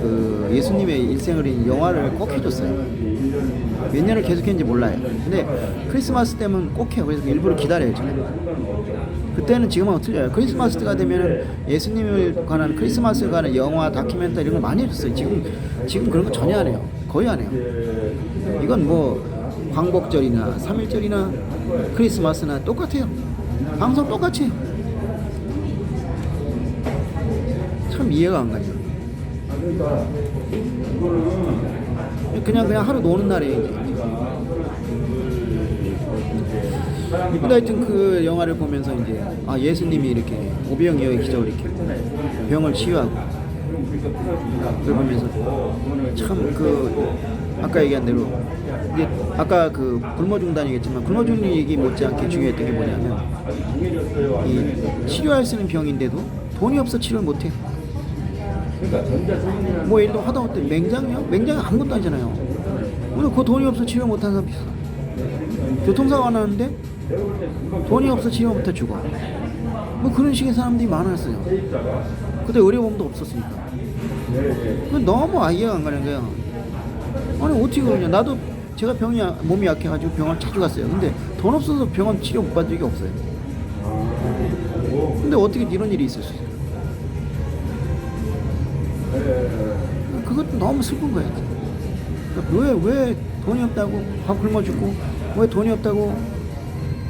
그 예수님의 일생을 인 영화를 꼭 해줬어요. 몇 년을 계속했는지 몰라요. 근데 크리스마스 때면 꼭 해요. 그래서 일부러 기다려요. 저는. 그때는 지금하고 틀려요. 크리스마스 때가 되면 예수님을 관한 크리스마스에 관한 영화, 다큐멘터리 이런 걸 많이 해줬어요. 지금 그런 거 전혀 안 해요. 거의 안 해요. 이건 뭐 광복절이나 3.1절이나 크리스마스나 똑같아요. 방송 똑같이 해요. 참 이해가 안 가죠. 그냥 하루 노는 날이에요. 이제. 근데 하여튼 그 영화를 보면서 이제 예수님이 이렇게 오병이어의 기적을 이렇게 병을 치유하고 그걸 보면서 참 그 아까 얘기한 대로 이제 아까 그 굶어 죽는다니겠지만 굶어 죽는 얘기 못지않게 중요했던 게 뭐냐면 이 치료할 수 있는 병인데도 돈이 없어 치료를 못해요. 뭐 예를 들어 하다못해 맹장이요? 맹장이 아무것도 아니잖아요. 근데 그 돈이 없어 치료 못하는 사람 있어. 교통사고가 나는데 돈이 없어 치료 못해 죽어. 뭐 그런 식의 사람들이 많았어요. 그때 의료보험도 없었으니까. 그건 너무 이해가 안 가는 거야. 아니 어떻게 그러냐. 나도 제가 몸이 약해가지고 병원 자주 갔어요. 근데 돈 없어서 병원 치료 못 받은 적이 없어요. 근데 어떻게 이런 일이 있을 수 있어요? 그것도 너무 슬픈 거야. 왜 돈이 없다고 밥 굶어 죽고 왜 돈이 없다고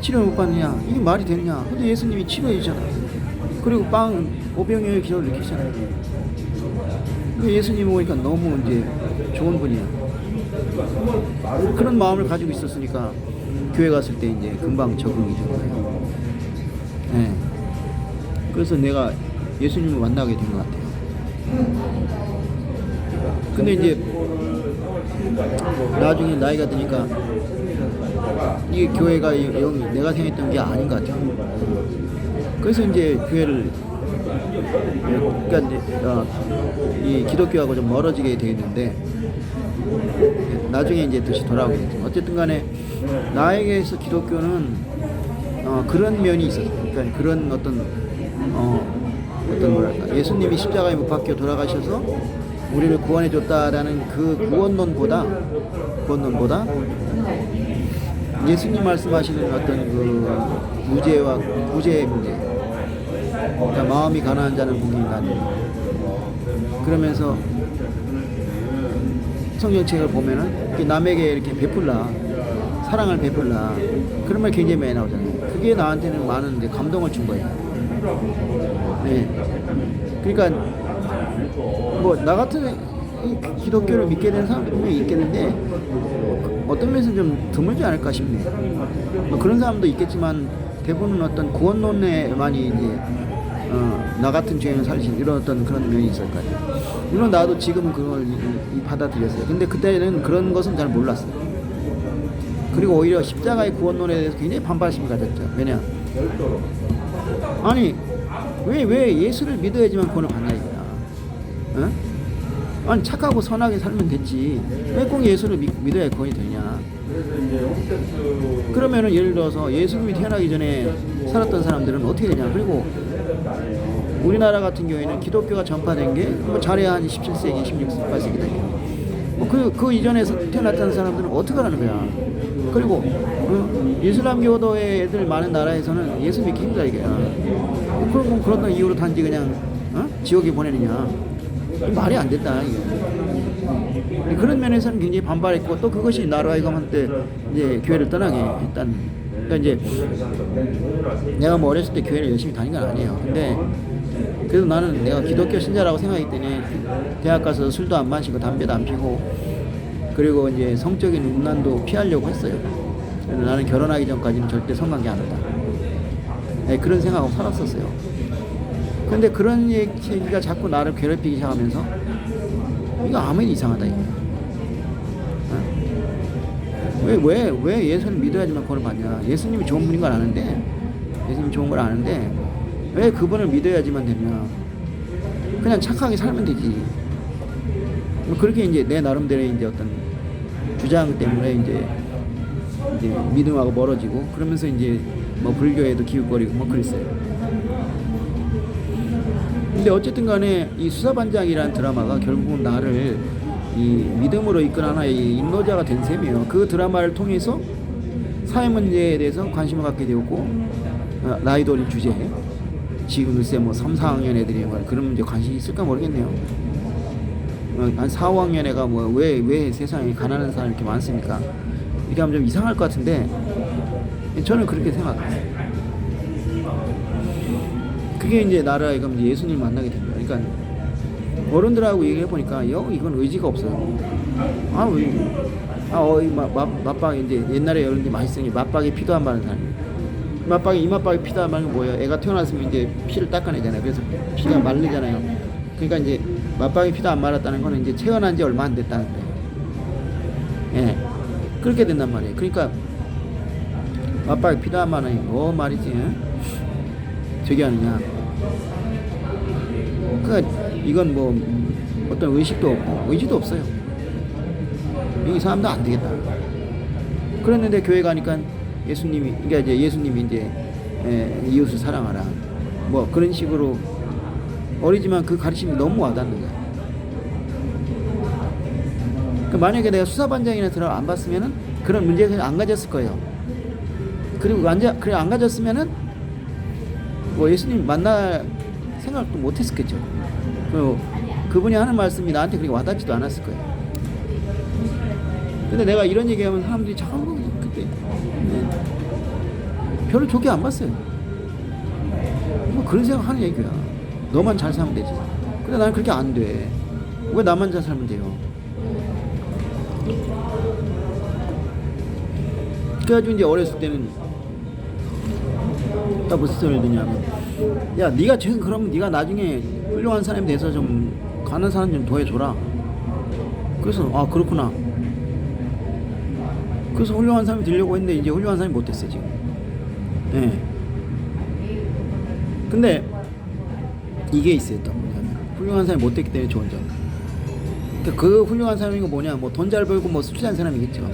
치료 못 받느냐? 이게 말이 되느냐? 근데 예수님이 치료해 주잖아. 그리고 오병이어의 기적을 일으키잖아요. 예수님 오니까 너무 이제 좋은 분이야. 그런 마음을 가지고 있었으니까 교회 갔을 때 이제 금방 적응이 된 거예요. 네. 그래서 내가 예수님을 만나게 된 것 같아요. 근데 이제 나중에 나이가 드니까 이 교회가 내가 생각했던 게 아닌 것 같아요. 그래서 이제 교회를 그러니까 이제 이 기독교하고 좀 멀어지게 돼 있는데 나중에 이제 다시 돌아오게 되죠. 어쨌든 간에 나에게서 기독교는 그런 면이 있었어요. 그러니까 그런 어떤 뭐랄까 예수님이 십자가에 못 박혀 돌아가셔서 우리를 구원해 줬다라는 그 구원론보다 예수님 말씀하시는 어떤 그 무죄와 구제의 문제, 그러니까 마음이 가난한 자는 복이 있나니, 그러면서 성경책을 보면은 남에게 이렇게 베풀라, 사랑을 베풀라, 그런 말 굉장히 많이 나오잖아요. 그게 나한테는 많은 이제 감동을 준 거예요. 네. 그러니까 뭐 나 같은 기독교를 믿게 되는 사람들이 분명히 있겠는데 어떤 면에서 좀 드물지 않을까 싶네. 뭐 그런 사람도 있겠지만 대부분은 어떤 구원론에 많이 이제 나 같은 죄인을 살리신 이런 어떤 그런 면이 있을 거예요. 물론 나도 지금은 그걸 받아들였어요. 근데 그때는 그런 것은 잘 몰랐어요. 그리고 오히려 십자가의 구원론에 대해서 굉장히 반발심이 가졌죠. 왜냐? 아니 왜 예수를 믿어야지만 구원을 받나 이거야? 어? 아니 착하고 선하게 살면 됐지. 왜 꼭 예수를 믿어야 구원이 되냐? 그러면은 예를 들어서 예수님이 태어나기 전에 살았던 사람들은 어떻게 되냐? 그리고 우리나라 같은 경우에는 기독교가 전파된 게 뭐 잘해야 한 17세기, 18세기다. 그 이전에 태어났던 사람들은 어떻게 하는 거야? 그리고 이슬람교도의 애들 많은 나라에서는 예수 믿기 힘들다 이거야. 그럼 그런 이유로 단지 그냥 지옥에 보내느냐? 말이 안 됐다 이게. 그런 면에서는 굉장히 반발했고 또 그것이 나로 하여금 한때 이제 교회를 떠나게 했다는. 그러니까 이제 내가 뭐 어렸을 때 교회를 열심히 다닌 건 아니에요. 근데 그래도 나는 내가 기독교 신자라고 생각하기 때문에 대학 가서 술도 안 마시고 담배도 안 피고 그리고 이제 성적인 음란도 피하려고 했어요. 그래서 나는 결혼하기 전까지는 절대 성관계 안 한다. 네, 그런 생각하고 살았었어요. 근데 그런 얘기가 자꾸 나를 괴롭히기 시작하면서 이거 아무리 이상하다 이거. 왜 예수를 믿어야지만 구원을 받냐? 예수님이 좋은 분인 걸 아는데, 예수님이 좋은 걸 아는데 왜 그분을 믿어야지만 되냐? 그냥 착하게 살면 되지. 뭐 그렇게 이제 내 나름대로의 이제 어떤 주장 때문에 이제 믿음하고 멀어지고 그러면서 이제 뭐 불교에도 기웃거리고 뭐 그랬어요. 근데 어쨌든 간에 이 수사반장이라는 드라마가 결국은 나를 이 믿음으로 이끈 하나의 인도자가 된 셈이에요. 그 드라마를 통해서 사회 문제에 대해서 관심을 갖게 되었고 나이도 어린 주제에 지금 글쎄 뭐 3, 4학년 애들이 그런 문제 관심이 있을까 모르겠네요. 한 4, 5학년 애가 뭐 왜 세상에 가난한 사람이 이렇게 많습니까? 이렇게 하면 좀 이상할 것 같은데 저는 그렇게 생각해요. 그게 이제 나라 이건 예수님을 만나게 됩니다. 그러니까 어른들하고 얘기해 보니까 이건 의지가 없어요. 맞박이 이제 옛날에 어른들이 많이 쓰는 게 맞박이 피도 안 마는 사람이. 이맛박이 피도 안 마는 게 뭐예요? 애가 태어났으면 이제 피를 닦아내잖아요. 그래서 피가 마르잖아요. 그러니까 이제 맞박이 피도 안 말았다는 거는 이제 태어난 지 얼마 안 됐다는 거예요. 예. 그렇게 된단 말이에요. 그러니까 맞박이 피도 안 마는 뭐 말이지? 저기 하느냐. 그러니까 이건 뭐 어떤 의식도 없고 의지도 없어요. 이 사람도 안 되겠다. 그랬는데 교회 가니까 예수님이 이제 이웃을 사랑하라. 뭐 그런 식으로 어리지만 그 가르침이 너무 와닿는 거야. 그러니까 만약에 내가 수사반장이나 들어 안 봤으면은 그런 문제가 안 가졌을 거예요. 그리고 안 가졌으면은 뭐 예수님 만날 생각도 못 했었겠죠. 그리고 그분이 하는 말씀이 나한테 그렇게 와닿지도 않았을 거예요. 근데 내가 이런 얘기하면 사람들이 참 그때 별로 좋게 안 봤어요. 뭐 그런 생각하는 얘기야. 너만 잘 살면 되지. 근데 나는 그렇게 안 돼. 왜 나만 잘 살면 돼요? 그래가지고 이제 어렸을 때는 나 무슨 소리를 듣냐면 야 네가 지금 그러면 네가 나중에 훌륭한 사람이 돼서 좀 가는 사람 좀 도와줘라. 그래서 그렇구나. 그래서 훌륭한 사람이 되려고 했는데 이제 훌륭한 사람이 못 됐어요 지금. 예. 근데 이게 있어요. 또 뭐냐면 훌륭한 사람이 못 됐기 때문에 좋은 점. 그러니까 그 훌륭한 사람이 뭐냐, 뭐 돈 잘 벌고 뭐 숫자한 사람이겠죠.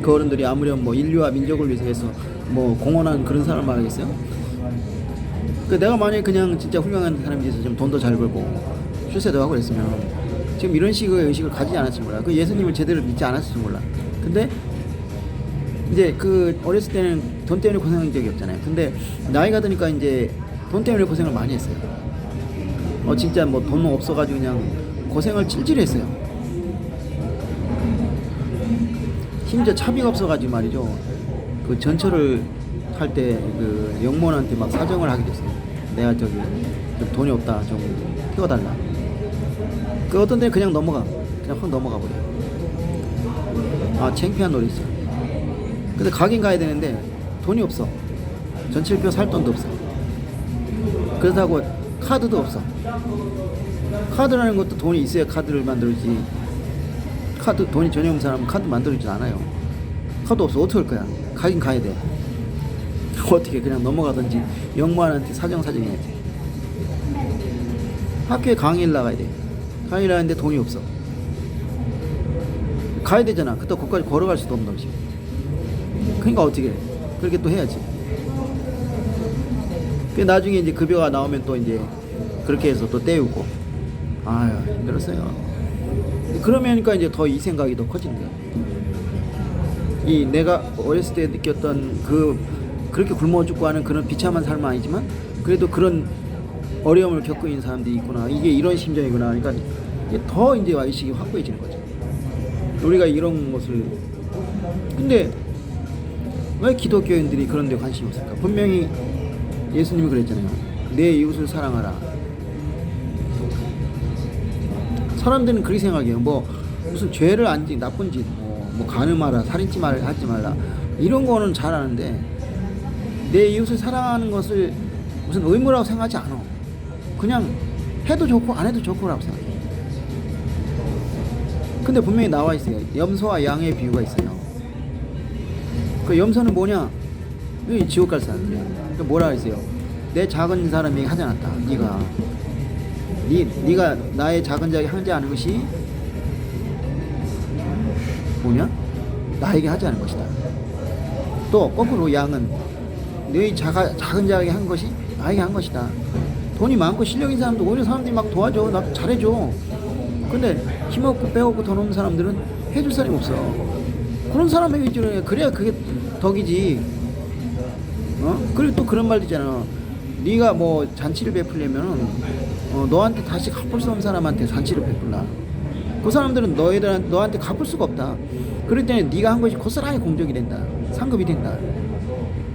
그 어른들이 아무렴 뭐 인류와 민족을 위해서 뭐 공헌한 그런 사람 말하겠어요? 그 내가 만약에 그냥 진짜 훌륭한 사람이 돼서 좀 돈도 잘 벌고 출세도 하고 그랬으면 지금 이런 식의 의식을 가지지 않았을지 몰라. 그 예수님을 제대로 믿지 않았을지 몰라. 근데 이제 그 어렸을 때는 돈 때문에 고생한 적이 없잖아요. 근데 나이가 드니까 이제 돈 때문에 고생을 많이 했어요. 진짜 뭐 돈 없어가지고 그냥 고생을 찔찔했어요. 심지어 차비가 없어가지고 말이죠. 그 전철을 탈 때 그 영무원한테 막 사정을 하게 됐어요. 내가 저기 좀 돈이 없다, 좀 태워달라. 그 어떤 데는 그냥 넘어가, 그냥 확 넘어가 버려. 아, 창피한 노릇이죠. 근데 가긴 가야 되는데 돈이 없어. 전철표 살 돈도 없어. 그렇다고 카드도 없어. 카드라는 것도 돈이 있어야 카드를 만들지. 카드 돈이 전혀 없는 사람은 카드 만들지 않아요. 카드 없어. 어떻게 할 거야? 가긴 가야 돼. 어떻게 그냥 넘어가든지 영무원한테 사정해야지. 학교에 강의를 나가야 돼. 강의를 하는데 돈이 없어. 가야 되잖아. 그때 거기까지 걸어갈 수도 없는 것이. 그러니까 어떻게 해? 그렇게 또 해야지. 그 나중에 이제 급여가 나오면 또 이제 그렇게 해서 또 떼우고. 아유, 힘들었어요. 그러면니까 이제 더 이 생각이 더 커지는 거야. 이 내가 어렸을 때 느꼈던 그렇게 굶어 죽고 하는 그런 비참한 삶은 아니지만 그래도 그런 어려움을 겪고 있는 사람들이 있구나. 이게 이런 심정이구나. 그러니까 이게 더 이제 의식이 확고해지는 거죠. 우리가 이런 것을. 근데 왜 기독교인들이 그런 데 관심이 없을까? 분명히 예수님이 그랬잖아요. 내 이웃을 사랑하라. 사람들은 그렇게 생각해요. 뭐 무슨 죄를 안 지, 나쁜 짓, 뭐 간음하라, 살인지 하지 말라, 이런 거는 잘 아는데 내 이웃을 사랑하는 것을 무슨 의무라고 생각하지 않아. 그냥 해도 좋고 안 해도 좋고라고 생각해. 근데 분명히 나와 있어요. 염소와 양의 비유가 있어요. 그 염소는 뭐냐? 이 지옥 갈 사람들이야. 그 뭐라 했어요? 내 작은 사람이 하지 않았다. 네가 나의 작은 자에게 하지 않은 것이 뭐냐? 나에게 하지 않은 것이다. 또 거꾸로 양은 너희 작은 자에게 한 것이 나에게 한 것이다. 돈이 많고 실력 있는 사람도 오히려 사람들이 막 도와줘, 나 잘해줘. 근데 힘없고 빼없고 돈 없는 사람들은 해줄 사람이 없어. 그런 사람에게 위주로 해. 그래야 그게 덕이지. 그리고 또 그런 말도 있잖아. 네가 뭐 잔치를 베풀려면은 너한테 다시 갚을 수 없는 사람한테 잔치를 베풀라. 그 사람들은 너한테 갚을 수가 없다. 그럴 때는 네가 한 것이 고스란히 공적이 된다. 상급이 된다.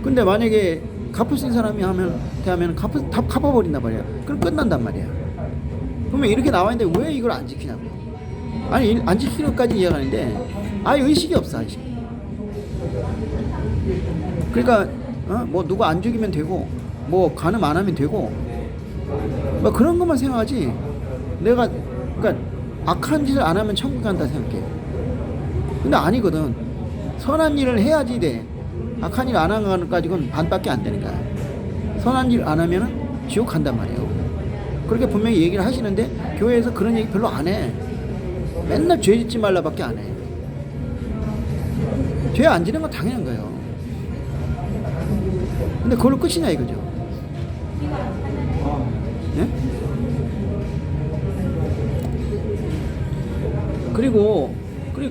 근데 만약에 갚을 수 있는 사람이 대하면 다 갚아버린단 말이야. 그럼 끝난단 말이야. 그러면 이렇게 나와 있는데 왜 이걸 안 지키냐고. 아니, 안 지키는 것까지 이해가는데 아예 의식이 없어. 의식. 그러니까 뭐 누구 안 죽이면 되고 뭐 간음 안 하면 되고 뭐 그런 것만 생각하지. 그러니까 악한 짓을 안 하면 천국 간다 생각해. 근데 아니거든. 선한 일을 해야지 돼. 악한 일 안 하는 것까지는 반밖에 안 되는 거야. 선한 일 안 하면은 지옥 간단 말이에요. 그렇게 분명히 얘기를 하시는데 교회에서 그런 얘기 별로 안 해. 맨날 죄 짓지 말라밖에 안 해. 죄 안 지는 건 당연한 거예요. 근데 그걸로 끝이냐 이거죠. 예?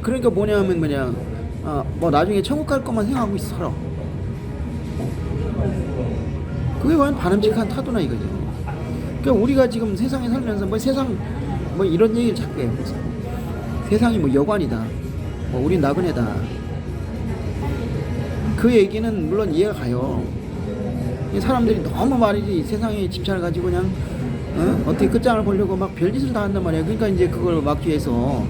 그러니까 뭐냐 뭐 나중에 천국 갈 것만 생각하고 있어 살아. 그게 과연 바람직한 타도나 이거죠. 그러니까 우리가 지금 세상에 살면서 뭐 세상 뭐 이런 얘기를 자꾸 해요. 세상이 뭐 여관이다, 뭐 우린 나그네다. 그 얘기는 물론 이해가 가요. 사람들이 너무 말이지 세상에 집착을 가지고 그냥 어떻게 끝장을 보려고 막 별짓을 다 한단 말이에요. 그러니까 이제 그걸 막기 위해서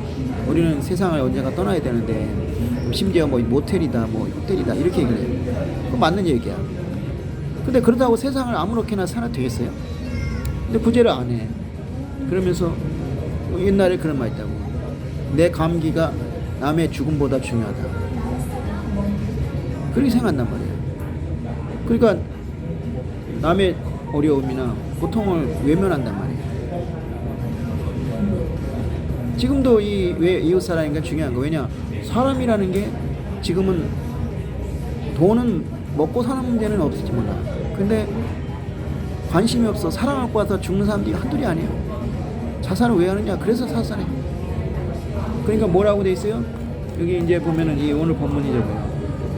우리는 세상을 언젠가 떠나야 되는데 심지어 뭐 모텔이다, 뭐 호텔이다 이렇게 얘기를 해요. 그거 맞는 얘기야. 근데 그렇다고 세상을 아무렇게나 살아도 되겠어요? 근데 구제를 안 해. 그러면서 옛날에 그런 말 있다고. 내 감기가 남의 죽음보다 중요하다. 그렇게 생각한단 말이에요. 그러니까 남의 어려움이나 고통을 외면한단 말이에요. 지금도 이 왜 이웃사랑인 게 중요한 거. 왜냐, 사람이라는 게 지금은 돈은 먹고 사는 문제는 없을지 몰라. 근데 관심이 없어. 사랑을 받아서 죽는 사람들이 한둘이 아니에요. 자살을 왜 하느냐? 그래서 사살해. 그러니까 뭐라고 돼 있어요? 여기 이제 보면은 이 오늘 본문이죠.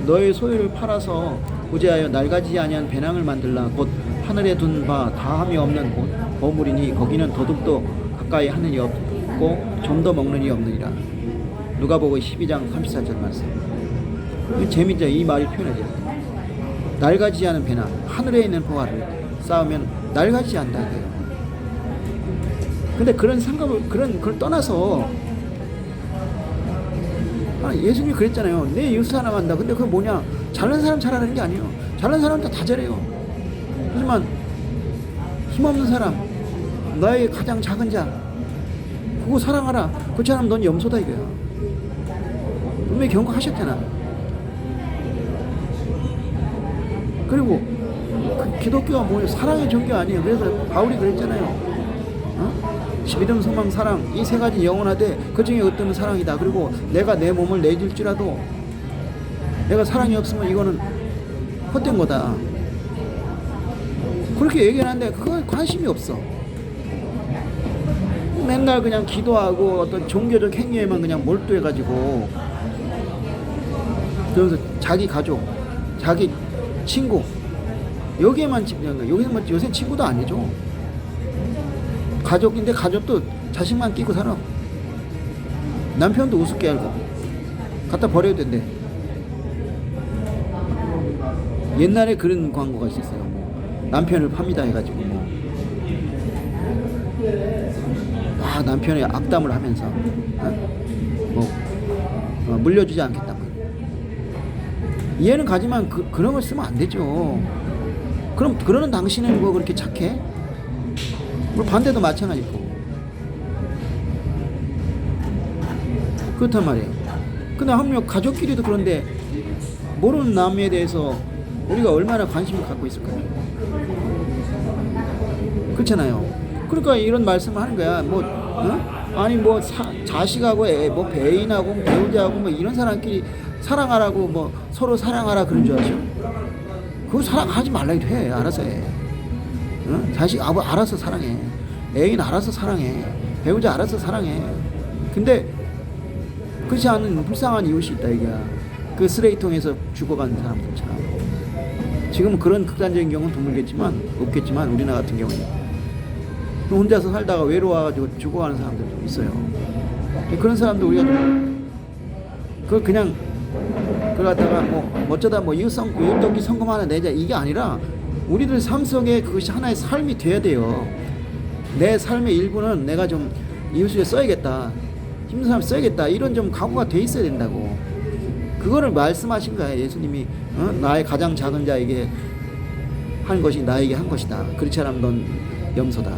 너의 소유를 팔아서 구제하여 낡아지지 아니한 배낭을 만들라. 곧 하늘에 둔 바 다함이 없는 보물이니 거기는 도둑도 가까이 하는 이 없고 좀 더 먹는 이 없느니라. 누가복음 12장 34절 말씀. 재밌죠? 이 말이 표현하죠. 낡아지지 않은 배낭, 하늘에 있는 보화를 쌓으면 낡아지지 않다 이거예요. 근데 그런 생각을 그걸 떠나서 예수님이 그랬잖아요. 내 이웃 사랑한다. 근데 그게 뭐냐? 잘난 사람 잘하는 게 아니에요. 잘난 사람도 다 잘해요. 하지만 힘없는 사람, 너의 가장 작은 자, 그거 사랑하라. 그렇지 않으면 넌 염소다 이거야. 분명히 경고하셨잖아. 그리고 기독교가 뭐예요? 사랑의 종교 아니에요. 그래서 바울이 그랬잖아요. 믿음, 소망, 사랑 이 세 가지 영원하되 그 중에 어떤 사랑이다. 그리고 내가 내 몸을 내줄지라도 내가 사랑이 없으면 이거는 헛된 거다. 그렇게 얘기하는데 그거 관심이 없어. 맨날 그냥 기도하고 어떤 종교적 행위에만 그냥 몰두해가지고 그러면서 자기 가족, 자기 친구 여기에만 집중한 거야. 여기서 뭐 요새 친구도 아니죠. 가족인데 가족도 자식만 끼고 살아. 남편도 우습게 알고 갖다 버려야 된대. 옛날에 그런 광고가 있었어요. 뭐 남편을 팝니다 해가지고 남편의 악담을 하면서 물려주지 않겠다. 이해는 가지만 그런 걸 쓰면 안 되죠. 그럼 그러는 당신은 뭐 그렇게 착해? 뭐 반대도 마찬가지고. 그렇단 말이에요. 근데 한명 가족끼리도 그런데 모르는 남에 대해서 우리가 얼마나 관심을 갖고 있을까요? 그렇잖아요. 그러니까 이런 말씀을 하는 거야. 아니 뭐 자식하고 뭐 배인하고 배우자하고 뭐 이런 사람끼리 사랑하라고 뭐 서로 사랑하라 그런 줄 아죠? 그거 사랑하지 말라 해도 해. 알아서 해. 자식 알아서 사랑해. 애인 알아서 사랑해. 배우자 알아서 사랑해. 근데 그렇지 않은 불쌍한 이웃이 있다 이거야. 그 쓰레기통에서 죽어가는 사람들처럼. 지금 그런 극단적인 경우는 드물겠지만 없겠지만 우리나라 같은 경우는 혼자서 살다가 외로워가지고 죽어가는 사람들도 있어요. 그런 사람도 우리가 그냥 그러다가 뭐 어쩌다 뭐 이웃돕기 성금 하나 내자 이게 아니라 우리들 삶 속에 그것이 하나의 삶이 돼야 돼요. 내 삶의 일부는 내가 좀 이웃을 써야겠다. 힘든 사람 써야겠다. 이런 좀 각오가 돼 있어야 된다고. 그거를 말씀하신 거예요. 예수님이 나의 가장 작은 자에게 한 것이 나에게 한 것이다. 그렇지 않으면 넌 염소다.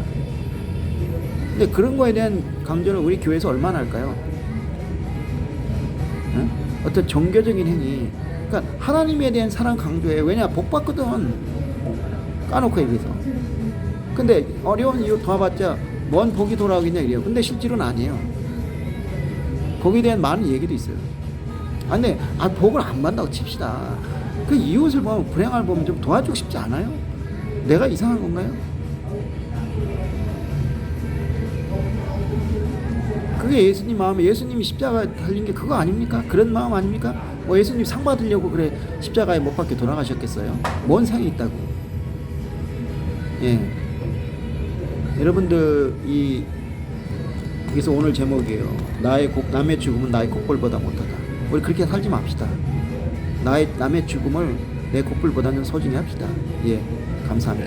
근데 그런 거에 대한 강조를 우리 교회에서 얼마나 할까요? 어떤 종교적인 행위. 그러니까 하나님에 대한 사랑 강조해. 왜냐 복 받거든. 까놓고 얘기해서. 근데 어려운 이유 도와봤자 뭔 복이 돌아오겠냐 이래요. 근데 실제로는 아니에요. 복에 대한 많은 얘기도 있어요. 근데 복을 안 받는다고 칩시다. 그 이웃을 보면 불행을 보면 좀 도와주고 싶지 않아요? 내가 이상한 건가요? 그게 예수님 마음에 예수님이 십자가 달린 게 그거 아닙니까? 그런 마음 아닙니까? 뭐 예수님 상 받으려고 그래 십자가에 못 박혀 돌아가셨겠어요? 뭔 상이 있다고? 예. 여러분들 그래서 오늘 제목이에요. 남의 죽음은 나의 곡불보다 못하다. 우리 그렇게 살지 맙시다. 남의 죽음을 내 곡불보다는 소중히 합시다. 예, 감사합니다.